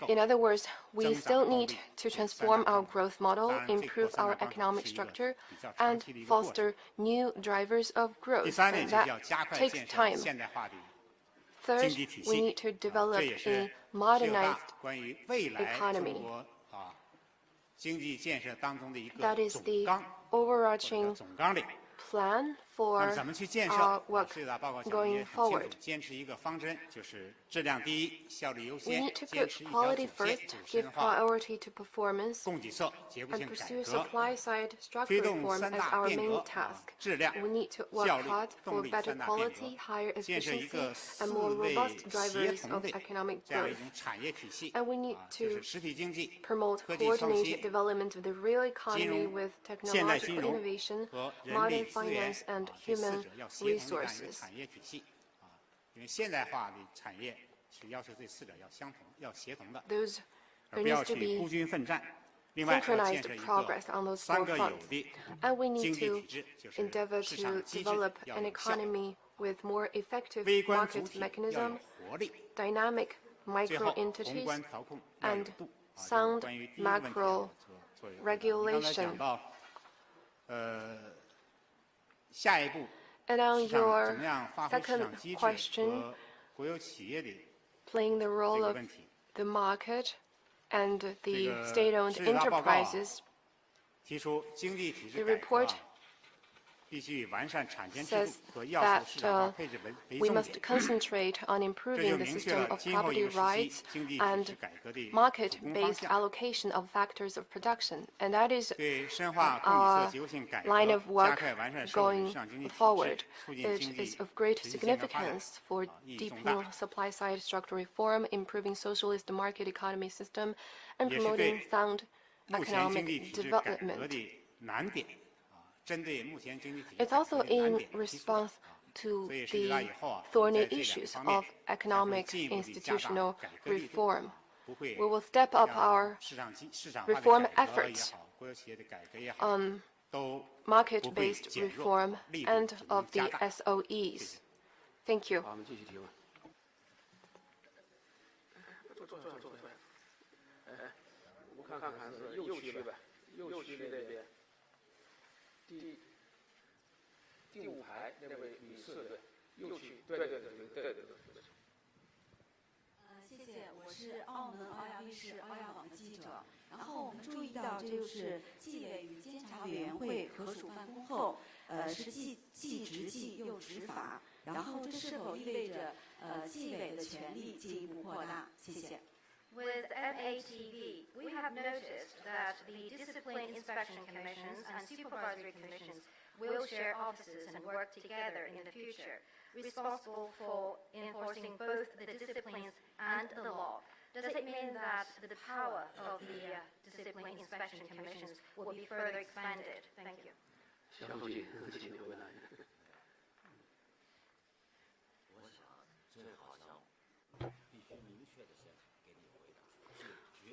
In other words, we still need to transform our growth model, improve our economic structure, and foster new drivers of growth. And that takes time. Third, we need to develop a modernized economy. That is the overarching plan for our work going forward. We need to put quality first, give priority to performance, and pursue supply-side structure reform as our main task. We need to work hard for better quality, higher efficiency, and more robust drivers of economic growth. And we need to promote coordinated development of the real economy with technological innovation, modern finance, and human resources. There needs to be synchronized progress on those 4 fronts. And we need to endeavor to develop an economy with more effective market mechanism, dynamic micro entities, and sound macro regulation. And on your second question, playing the role of the market and the state-owned enterprises. The report says that we must concentrate on improving the system of property rights and market-based allocation of factors of production. And that is our line of work going forward. It is of great significance for deepening supply-side structural reform, improving socialist market economy system, and promoting sound economic development. It's also in response to the thorny issues of economic institutional reform. We will step up our reform efforts on market-based reform and of the SOEs. Thank you. With MATV, we have noticed that the Discipline Inspection Commissions and Supervisory Commissions will share offices and work together in the future, responsible for enforcing both the disciplines and the law. Does it mean that the power of the Discipline Inspection Commissions will be further expanded? Thank you.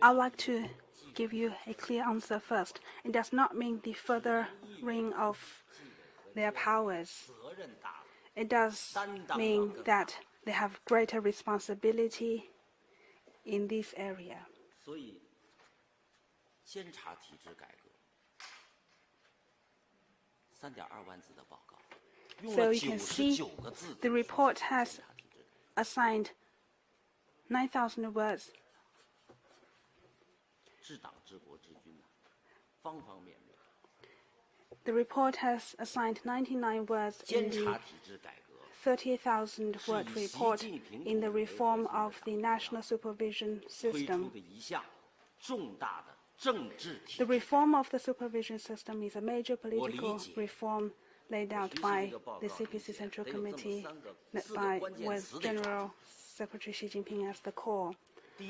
I'd like to give you a clear answer first. It does not mean the furthering of their powers. It does mean that they have greater responsibility in this area. So you can see the report has assigned 9,000 words. The report has assigned 99 words in the 30,000 word report in the reform of the national supervision system. The reform of the supervision system is a major political reform laid out by the CPC Central Committee with General Secretary Xi Jinping as the core.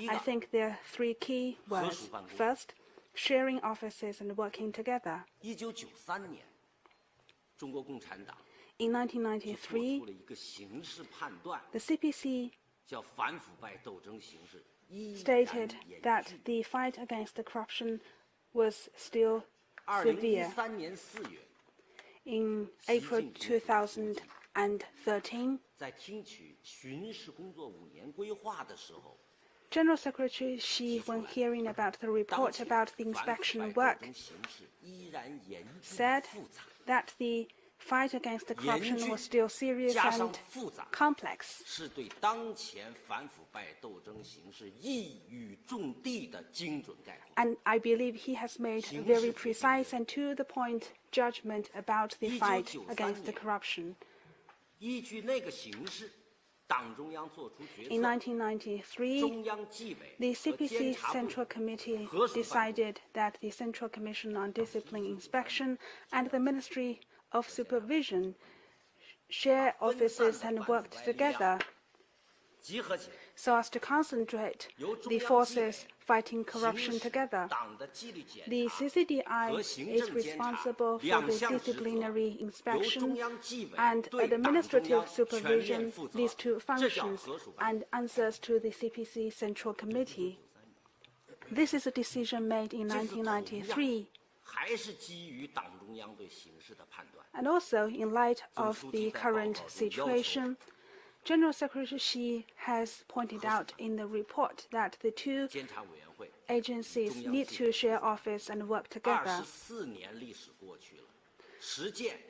I think there are three key words. First, sharing offices and working together. In 1993, the CPC stated that the fight against the corruption was still severe. In April 2013, General Secretary Xi, when hearing about the report about the inspection work, said that the fight against the corruption was still serious and complex. And I believe he has made a very precise and to-the-point judgment about the fight against the corruption. In 1993, the CPC Central Committee decided that the Central Commission on Discipline Inspection and the Ministry of Supervision share offices and worked together so as to concentrate the forces fighting corruption together. The CCDI is responsible for the disciplinary inspection and administrative supervision, these two functions, and answers to the CPC Central Committee. This is a decision made in 1993. And also, in light of the current situation, General Secretary Xi has pointed out in the report that the two agencies need to share office and work together.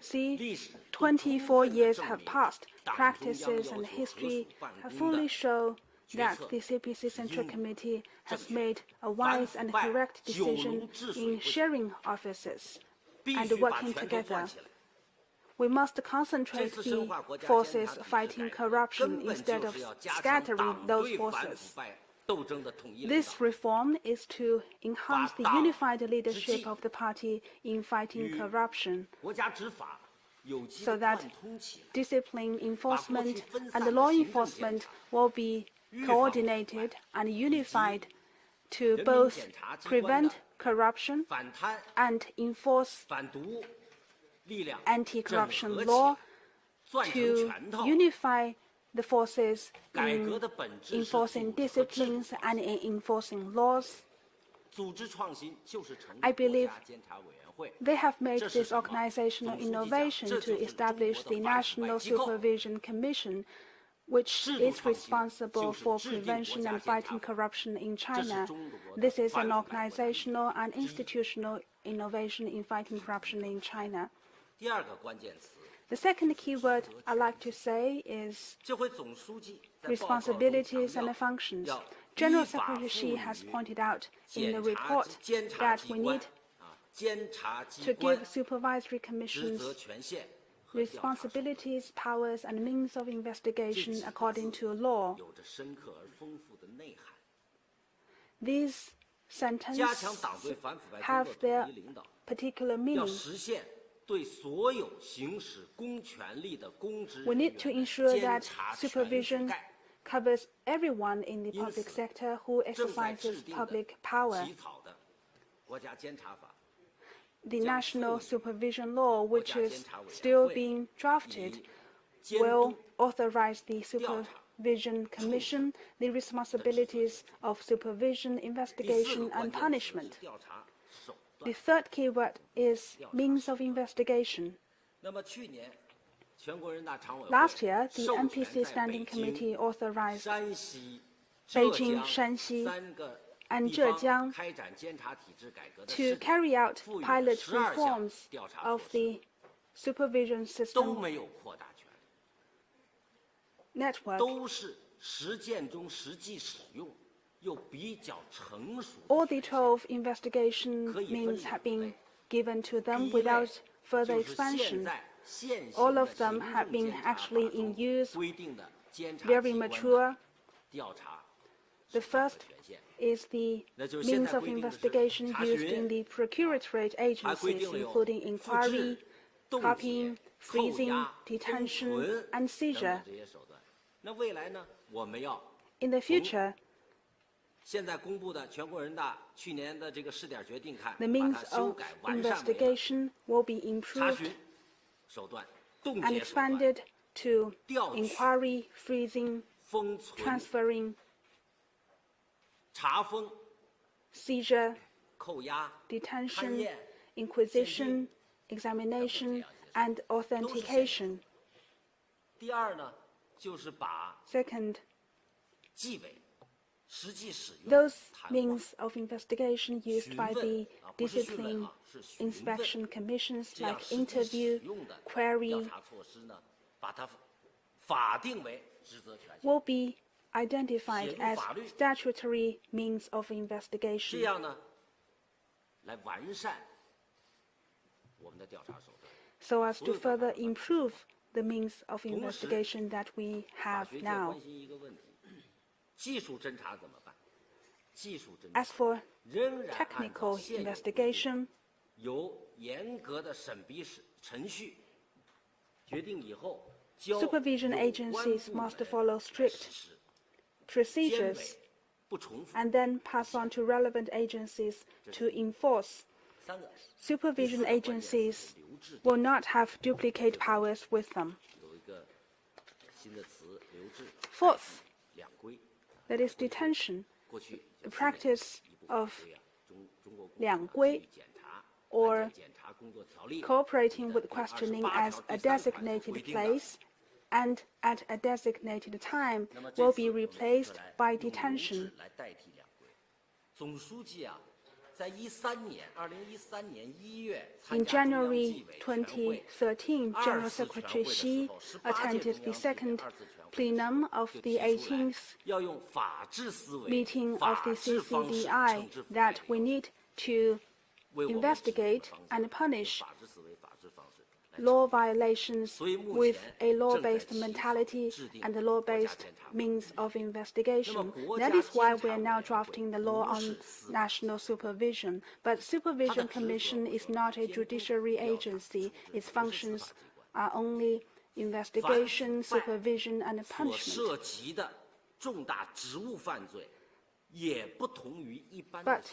See, 24 years have passed. Practices and history have fully shown that the CPC Central Committee has made a wise and correct decision in sharing offices and working together. We must concentrate the forces fighting corruption instead of scattering those forces. This reform is to enhance the unified leadership of the party in fighting corruption, so that discipline enforcement and law enforcement will be coordinated and unified to both prevent corruption and enforce anti-corruption law, to unify the forces in enforcing disciplines and in enforcing laws. I believe they have made this organizational innovation to establish the National Supervision Commission, which is responsible for prevention and fighting corruption in China. This is an organizational and institutional innovation in fighting corruption in China. The second keyword I'd like to say is responsibilities and functions. General Secretary Xi has pointed out in the report that we need to give supervisory commissions responsibilities, powers, and means of investigation according to law. These sentences have their particular meaning. We need to ensure that supervision covers everyone in the public sector who exercises public power. The National Supervision Law, which is still being drafted, will authorize the Supervision Commission the responsibilities of supervision, investigation, and punishment. The third keyword is means of investigation. Last year, the NPC Standing Committee authorized Beijing, Shanxi, and Zhejiang to carry out pilot reforms of the supervision system network. All the 12 investigation means have been given to them without further expansion. All of them have been actually in use, very mature. The first is the means of investigation used in the procuratorate agencies, including inquiry, copying, freezing, detention, and seizure. In the future, the means of investigation will be improved and expanded to inquiry, freezing, transferring, seizure, detention, inquisition, examination, and authentication. Second, those means of investigation used by the discipline inspection commissions, like interview, query, will be identified as statutory means of investigation. So as to further improve the means of investigation that we have now. As for technical investigation, supervision agencies must follow strict procedures and then pass on to relevant agencies to enforce. Supervision agencies will not have duplicate powers with them. Fourth, that is detention. The practice of 两归, or cooperating with questioning as a designated place and at a designated time, will be replaced by detention. In January 2013, General Secretary Xi attended the second plenum of the 18th meeting of the CCDI that we need to investigate and punish law violations with a law-based mentality and a law-based means of investigation. That is why we are now drafting the law on national supervision. But Supervision Commission is not a judiciary agency. Its functions are only investigation, supervision, and punishment. But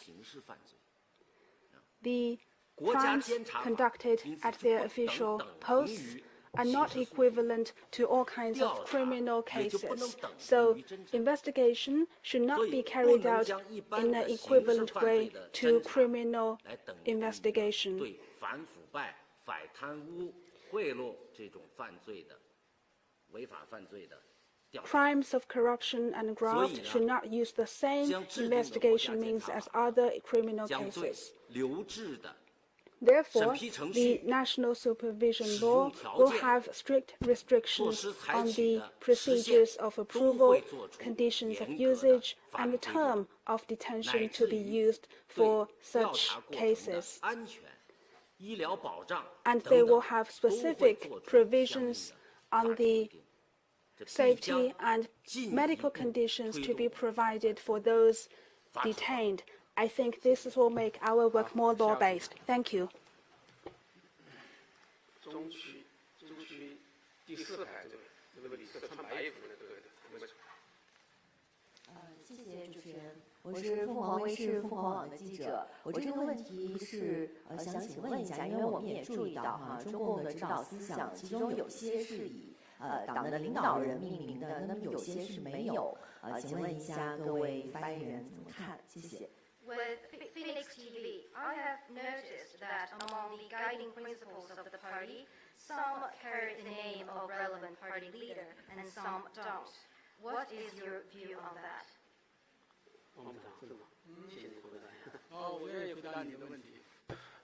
the crimes conducted at their official posts are not equivalent to all kinds of criminal cases. So investigation should not be carried out in an equivalent way to criminal investigation. Crimes of corruption and graft should not use the same investigation means as other criminal cases. Therefore, the national supervision law will have strict restrictions on the procedures of approval, conditions of usage, and the term of detention to be used for such cases. And they will have specific provisions on the safety and medical conditions to be provided for those detained. I think this will make our work more law-based. Thank you. 中区第4排这个李色穿白衣服的这个谢谢主持人，我是凤凰卫视凤凰网的记者。我这个问题是想请问一下，因为我们也注意到中共的指导思想，其中有些是以党的领导人命名的，那么有些是没有。请问一下各位发言人怎么看？谢谢。 With Phoenix TV, I have noticed that among the guiding principles of the party, some carry the name of relevant party leader and some don't. What is your view on that? 谢谢你回答。我愿意回答你的问题。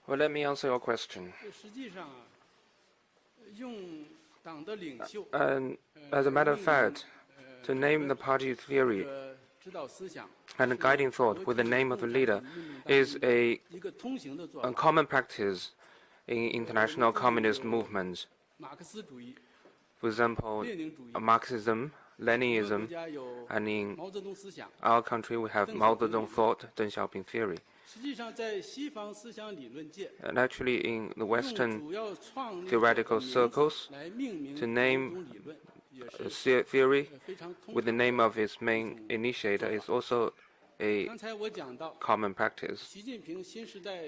Well, let me answer your question. 实际上用党的领袖 And as a matter of fact, to name the party theory and a guiding thought with the name of the leader is a common practice in international communist movements. For example, Marxism, Leninism, and in our country we have Mao Zedong thought, Deng Xiaoping theory. And actually in the Western theoretical circles, to name a theory with the name of its main initiator is also a common practice.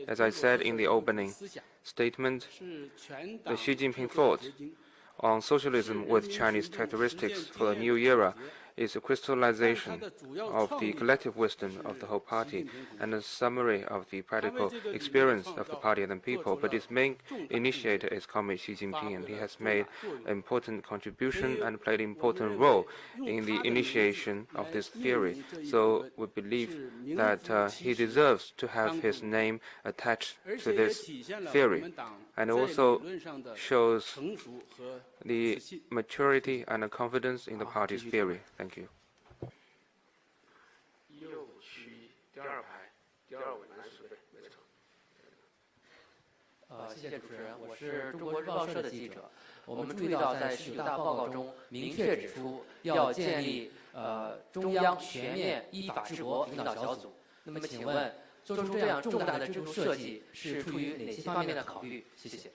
As I said in the opening statement, the Xi Jinping thought on socialism with Chinese characteristics for a new era is a crystallization of the collective wisdom of the whole party and a summary of the practical experience of the party and the people. But its main initiator is Comrade Xi Jinping, and he has made an important contribution and played an important role in the initiation of this theory. So we believe that he deserves to have his name attached to this theory, and also shows the maturity and the confidence in the party's theory. Thank you. 右区第2排第2位男士，对，没错。谢谢主持人，我是中国日报社的记者。我们注意到，在19大报告中明确指出，要建立中央全面依法治国领导小组。那么，请问，做出这样重大的制度设计是出于哪些方面的考虑？谢谢。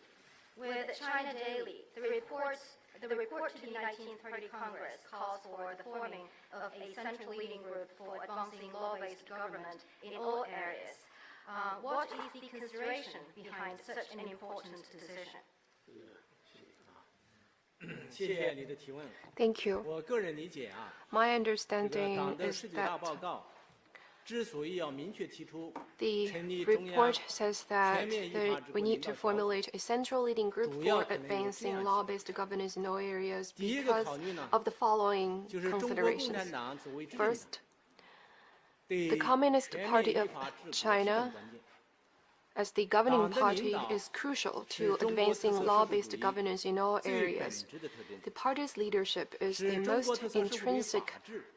With China Daily, the report to the 19th Party Congress calls for the forming of a central leading group for advancing law-based government in all areas. What is the consideration behind such an important decision? 谢谢你的提问。 Thank you. 我个人理解啊， My understanding 党的 is 19大 that 报告之所以要明确提出 the 成立中央 report says that we need to formulate a central leading group for advancing law-based governance in all areas because of the following 就是中国共产 considerations. 党作为执政党 First, The Communist Party of China, as the governing party, is crucial to advancing law-based governance in all areas. The party's leadership is the most intrinsic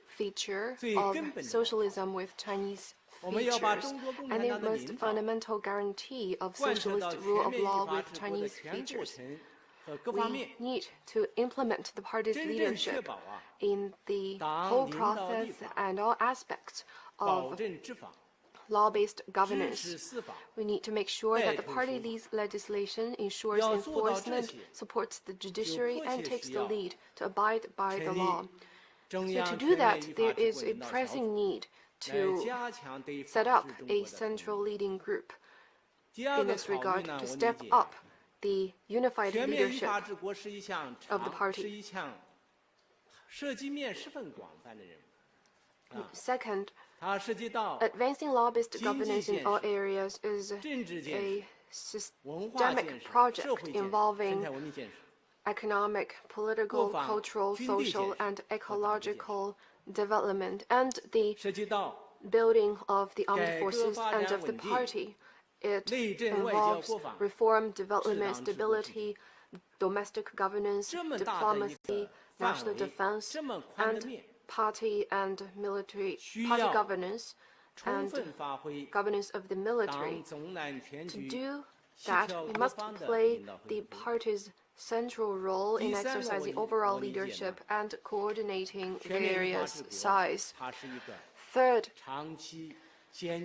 feature of socialism with Chinese features, and the most fundamental guarantee of socialist rule of law with Chinese features. We need to implement the party's leadership in the whole process and all aspects of law-based governance. We need to make sure that the party leads legislation, ensures enforcement, supports the judiciary, and takes the lead to abide by the law. So to do that, there is a pressing need to set up a central leading group in this regard to step up the unified leadership of the party. Second, advancing law-based governance in all areas is a systemic project involving economic, political, cultural, social, and ecological development, and the building of the armed forces and of the party. It involves reform, development, stability, domestic governance, diplomacy, national defense, and party and military party governance, and governance of the military. To do that, we must play the party's central role in exercising overall leadership and coordinating various sides. Third,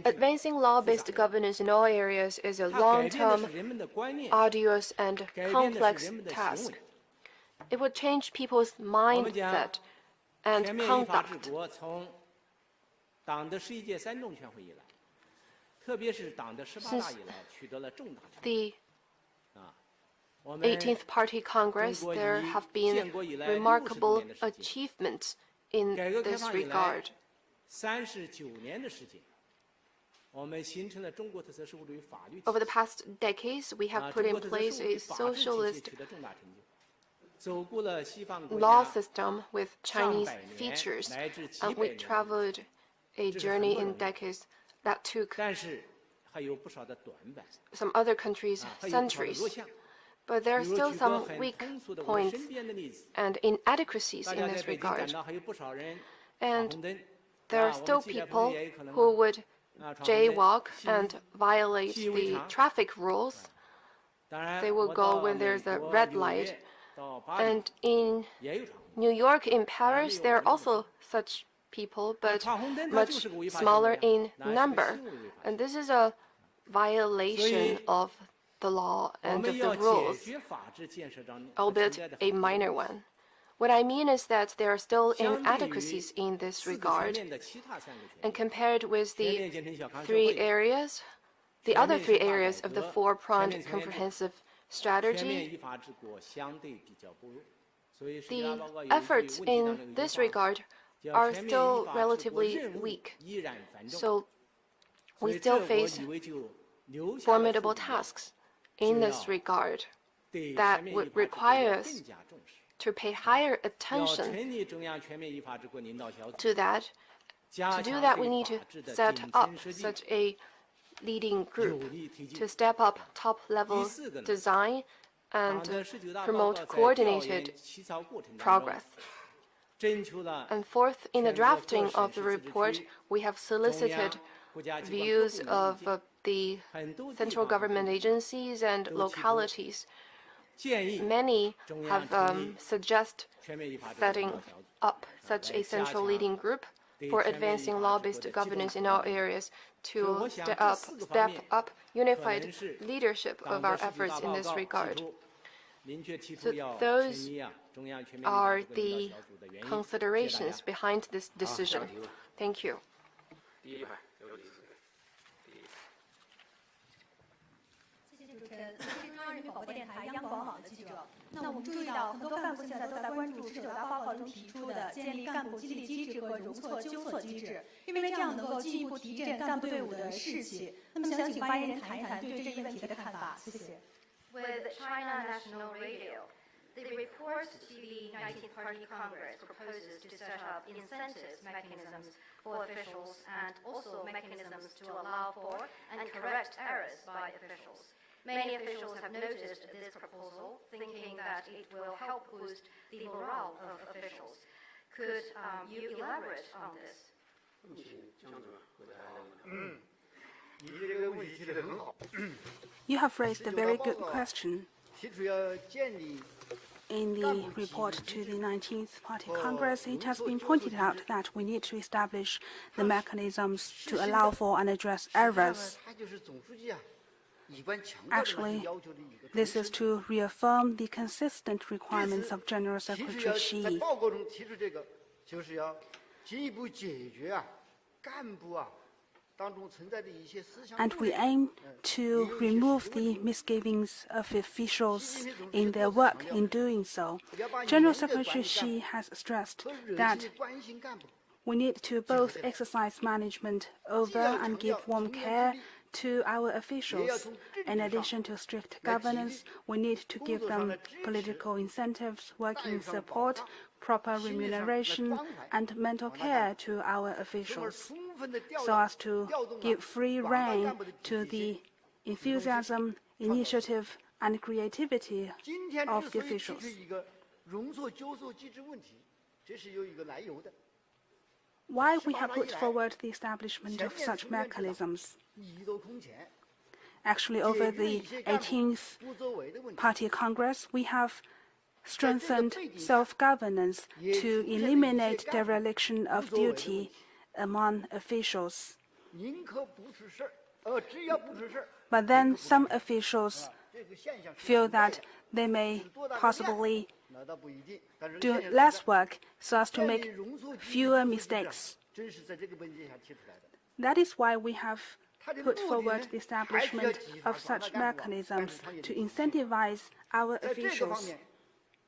advancing law-based governance in all areas is a long-term, arduous, and complex task. It will change people's mindset and conduct. Since the 18th Party Congress, there have been remarkable achievements in this regard. Over the past decades, we have put in place a socialist law system with Chinese features, and we traveled a journey in decades that took some other countries centuries. But there are still some weak points and inadequacies in this regard. And there are still people who would jaywalk and violate the traffic rules. They will go when there's a red light. And in New York, in Paris, there are also such people, but much smaller in number. And this is a violation of the law and of the rules, albeit a minor one. What I mean is that there are still inadequacies in this regard, and compared with the other three areas of the four-pronged comprehensive strategy, the efforts in this regard are still relatively weak. So we still face formidable tasks in this regard that would require us to pay higher attention to that. To do that, we need to set up such a leading group to step up top-level design and promote coordinated progress. And fourth, in the drafting of the report, we have solicited views of the central government agencies and localities. Many have suggested setting up such a central leading group for advancing law-based governance in all areas to step up unified leadership of our efforts in this regard. So those are the considerations behind this decision. Thank you. 广播电台央广网的记者。那我们注意到，很多干部现在都在关注19大报告中提出的建立干部激励机制和容错纠错机制，因为这样能够进一步提振干部队伍的士气。那么，想请发言人谈一谈对这一问题的看法。谢谢。With China National Radio, The report to the 19th Party Congress proposes to set up incentives mechanisms for officials and also mechanisms to allow for and correct errors by officials. Many officials have noticed this proposal, thinking that it will help boost the morale of officials. Could you elaborate on this? 请江主任回答这个问题。你这个问题提得很好。 You have raised a very good question. 提出要建立 In the report to the 19th Party Congress, it has been pointed out that we need to establish the mechanisms to allow for and address errors. 它就是总书记啊，一贯强调的 Actually, 要求的一个 this is to reaffirm the consistent requirements of General 提出 Secretary 要在 Xi. 报告中提出这个，就是要进一步解决啊干部啊当中存在的一些思想 And we aim to remove the misgivings of officials in their work in doing so. General Secretary Xi has stressed 和热 that 心地关心干部， we need to both exercise management over and give warm care to our officials. In addition to strict governance, we need to give them political incentives, working support, proper remuneration, and mental care to our 从而 officials, 充分的 so as to give free rein to the enthusiasm, initiative, and creativity 今天 of 之 the 所以提出 officials. 一个容错纠错机制问题，这是有一个来由的。 Why we have put forward the establishment of such mechanisms? 一斗空前， Actually, over the 18th 不作为的问题， Party Congress, we have strengthened self-governance to eliminate dereliction of duty among officials. 宁可不出事只要不出事 But then some officials 这个现象是 feel that they may possibly 那倒不一定，但是 do 现象是 less work so as to 建立 make 容错机制 fewer 这个机制啊 mistakes. 真是在这个问题下提出来的。 That is why we have 它的 put 目的 forward 呢 the 还是要 establishment 激发 of 广大 such 干部啊干 mechanisms 出创业 to 的精神 incentivize our 在这个方 officials. 面，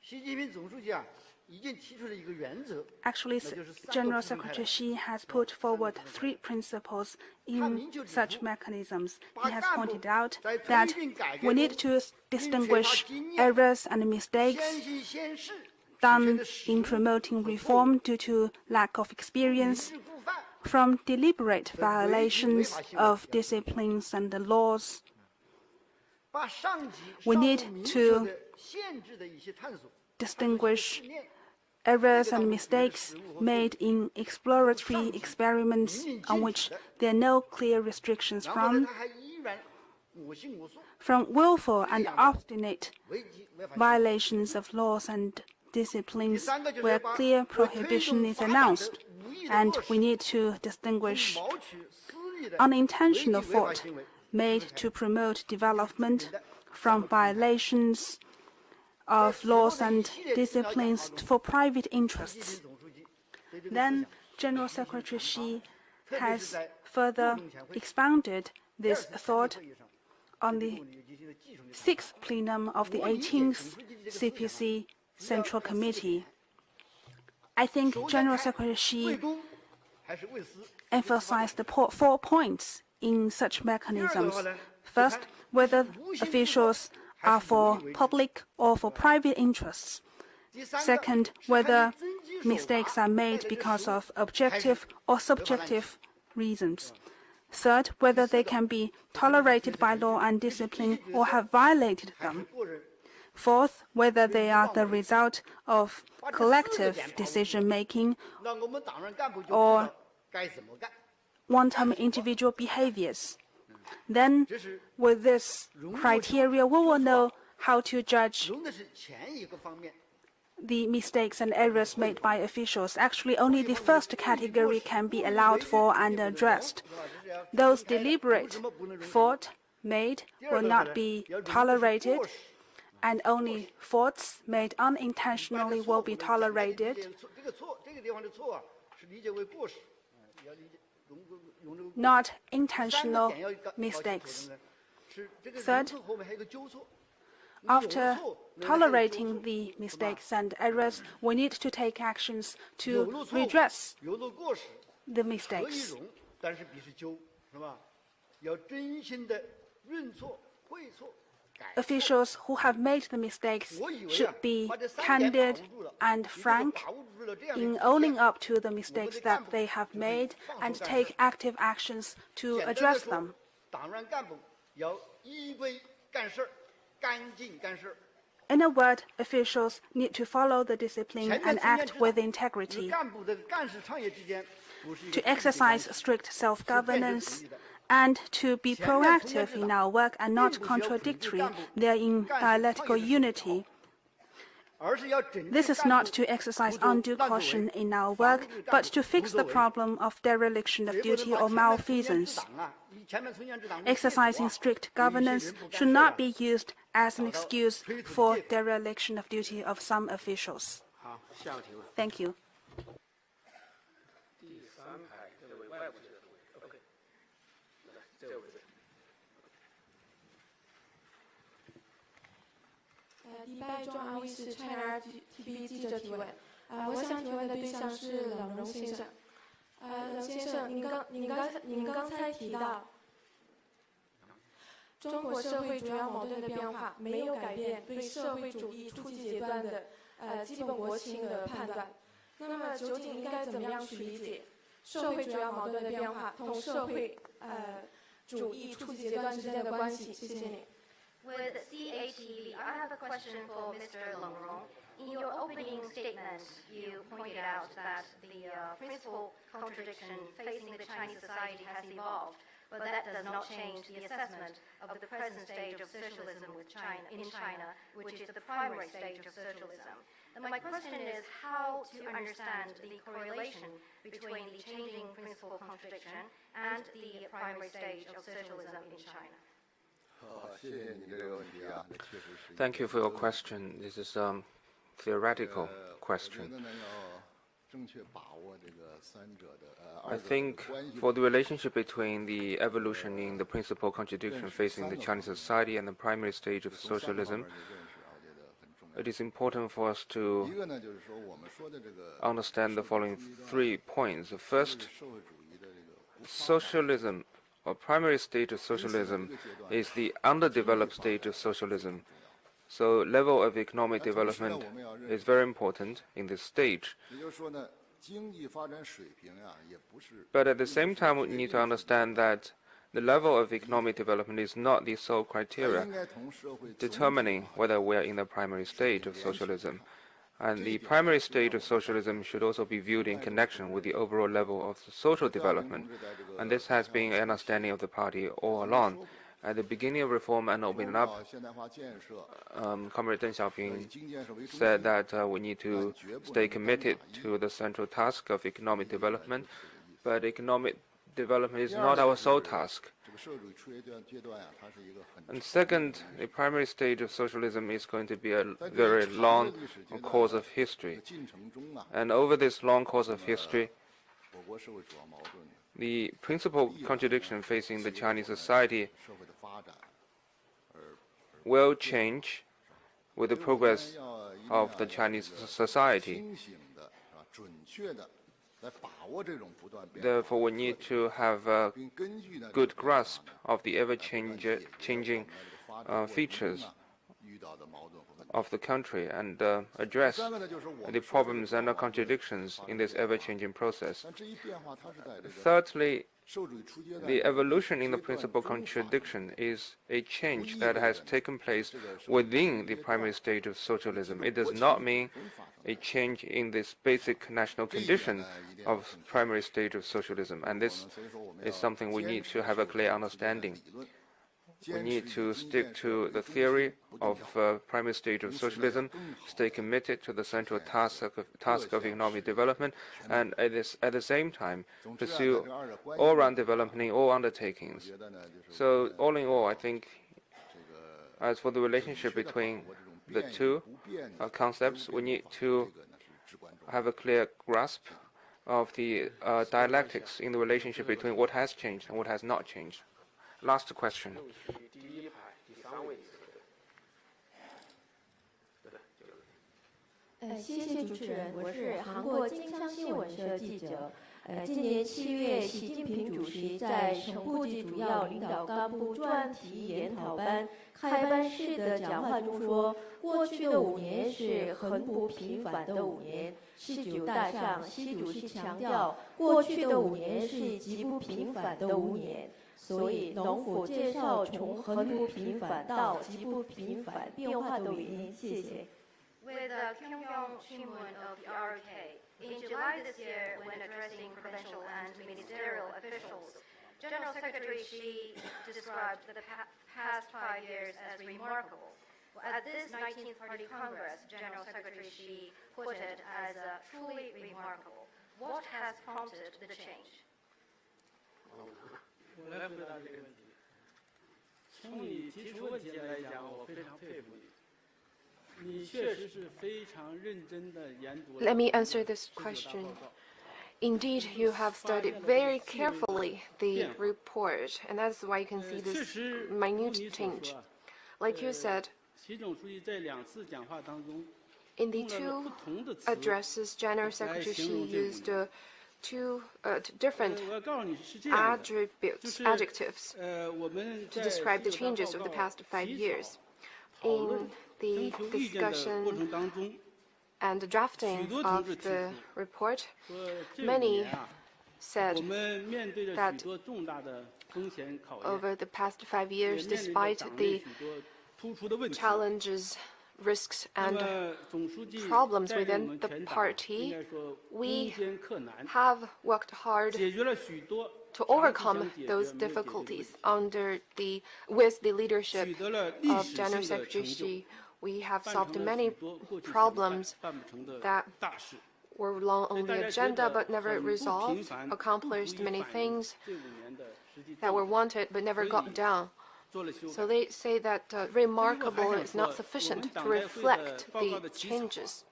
习近平总书记啊已经提出了一个原则， Actually, General Secretary Xi has put forward 3 principles in such mechanisms. He has pointed out that we need to distinguish errors and 先 mistakes 行先试， done in promoting reform due to lack of experience 事故犯， from deliberate violations of disciplines and the laws. 把上级 We 上 need 述明 to 确的限制的一些探索 Distinguish 试验 errors and mistakes made in exploratory experiments on which there are no clear restrictions 然后呢， from, 他还依然我行我素， from willful and obstinate 违纪违法。 violations of laws and disciplines where clear prohibition is 推动 announced. 发展的无意的 And 落 we 实 need to distinguish 谋取私利的 unintentional 违纪违法 fault 行为 made to promote development from violations of laws and disciplines for private 习 interests. 近平总书记对这个思 Then 想 General Secretary Xi 特别是 has 在 further 共同会 expounded 第二 this 次开 thought 会议上 on 对 the 我们有进行了技术的 6th plenum of the 18th CPC Central Committee. I think General Secretary 为 Xi 公还是为私？ emphasized the 4 points in such mechanisms. First, whether officials are for public or for private interests. 第三个 Second, 是看 whether 你遵纪守 mistakes 法 are 带 made 来的 because 收 of 还 objective 是 or 违法乱纪 subjective reasons. Third, whether they can be tolerated by law and discipline or have violated 还是 them. 个人 Fourth, whether they are the result of collective decision-making 那我们党员干部就知 or 道该怎么干。 wanton individual behaviors. Then, 这是 with this criteria, we will know how to judge 容的是前一个方面， the mistakes and errors made by officials. Actually, only the first category can be allowed for and addressed. Those deliberate fault made will not be tolerated, and only faults made unintentionally will be tolerated. 这个错，这个地方的错啊，是理解为过失，要理解用这个。 Not 三个 intentional 点要搞清楚的 mistakes. 呢，是这个 Third, 容错后面还有一个纠错。 After 有错 tolerating the mistakes and errors, we need to take actions 有 to 了错误 redress 有了过失， the 可以 mistakes. 容，但是必须纠，是吧？要真心的认错、悔错。officials who have made the mistakes should be candid and frank in owning up to the mistakes that they have made and take active actions to address them. 党员干部要依规干事，干净干事。 In a word, officials need to follow the discipline and act with integrity. 干部的干事创业之间不是一 To 个 exercise strict self-governance and to be proactive in our work and not contradictory, they are in dialectical unity. 而是要针对 This is not to exercise undue caution in our work, but to fix the problem of dereliction of duty or malfeasance. Exercising strict governance should not be used as an excuse for dereliction of duty of some officials. 好，下个提问。 Thank you. 第三排这位外部记者的位 ，OK， 来这位这边。迪拜中安卫视 China TV 记者提问。我想提问的对象是冷荣先生。冷先生，您刚才提到，中国社会主要矛盾的变化没有改变对社会主义初级阶段的基本国情的判断。那么，究竟应该怎么样去理解社会主要矛盾的变化同社会主义初级阶段之间的关系？谢谢您。 With CATV, I have a question for Mr. Leng Rong. In your opening statement, you pointed out that the principal contradiction facing the Chinese society has evolved, but that does not change the assessment of the present stage of socialism in China, which is the primary stage of socialism. And my question is how to understand the correlation between the changing principal contradiction and the primary stage of socialism in China. Thank you for your question. This is a theoretical question. I think for the relationship between the evolution in the principal contradiction facing the Chinese society and the primary stage of socialism, it is important for us to understand the following 3 points. First, socialism, or primary stage of socialism, is the underdeveloped stage of socialism. So level of economic development is very important in this stage. But at the same time, we need to understand that the level of economic development is not the sole criteria determining whether we are in the primary stage of socialism. And the primary stage of socialism should also be viewed in connection with the overall level of social development. And this has been an understanding of the party all along. At the beginning of reform and opening up, Comrade Deng Xiaoping said that we need to stay committed to the central task of economic development, but economic development is not our sole task. And second, the primary stage of socialism is going to be a very long course of history. And over this long course of history, the principal contradiction facing the Chinese society will change with the progress of the Chinese society. Therefore, we need to have a good grasp of the ever-changing features of the country and address the problems and the contradictions in this ever-changing process. Thirdly, the evolution in the principal contradiction is a change that has taken place within the primary stage of socialism. It does not mean a change in this basic national condition of primary stage of socialism, and this is something we need to have a clear understanding. We need to stick to the theory of primary stage of socialism, stay committed to the central task of economic development, and at the same time pursue all-round development in all undertakings. So all in all, I think as for the relationship between the two concepts, we need to have a clear grasp of the dialectics in the relationship between what has changed and what has not changed. Last question. 第一排第3位。谢谢主持人，我是韩国金商新闻社记者。今年7月，习近平主席在省部级主要领导干部专题研讨班开班式的讲话中说，过去的5年是很不平凡的5年。19大上，习主席强调，过去的5年是极不平凡的5年。所以，能否介绍从很不平凡到极不平凡变化的原因？谢谢。With the Kyongyang Shinmun of the ROK, in July this year, when addressing provincial and ministerial officials, General Secretary Xi described the past 5 years as remarkable. At this 19th Party Congress, General Secretary Xi put it as truly remarkable. What has prompted the change? 我来回答这个问题。从你提出问题来讲，我非常佩服你。你确实是非常认真地研读。Let me answer this question. Indeed, you have studied very carefully the report, and that's why you can see this minute change. Like you said, 习总书记在2次讲话当中 in the 2 addresses, General Secretary Xi used two different adjectives to describe the changes of the past 5 years. In the discussion and the drafting of the report, many said that over the past 5 years, despite the challenges, risks, and problems within the party, we have worked hard to overcome those difficulties with the leadership of General Secretary Xi. We have solved many problems that were long on the agenda but never resolved, accomplished many things that were wanted but never got done. So they say that remarkable is not sufficient to reflect the changes.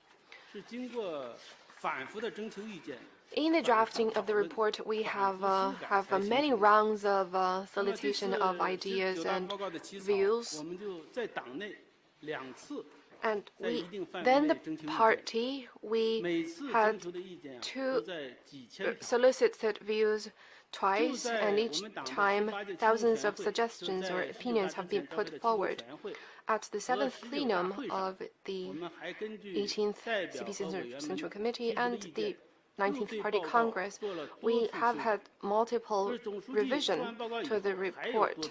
In the drafting of the report, we have many rounds of solicitation of ideas and views. And then the party, we had to solicit views twice, and each time thousands of suggestions or opinions have been put forward. At the 7th plenum of the 18th CPC Central Committee and the 19th Party Congress, we have had multiple revisions to the report.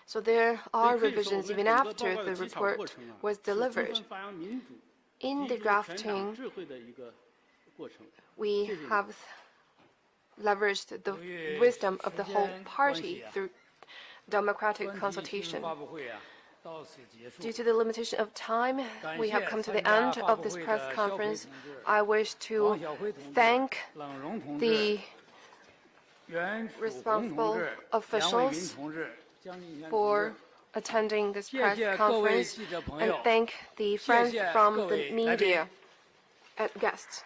So there are revisions even after the report was delivered. In the drafting, we have leveraged the wisdom of the whole party through democratic consultation. Due to the limitation of time, we have come to the end of this press conference. I wish to thank the responsible officials for attending this press conference and thank the friends from the media and guests.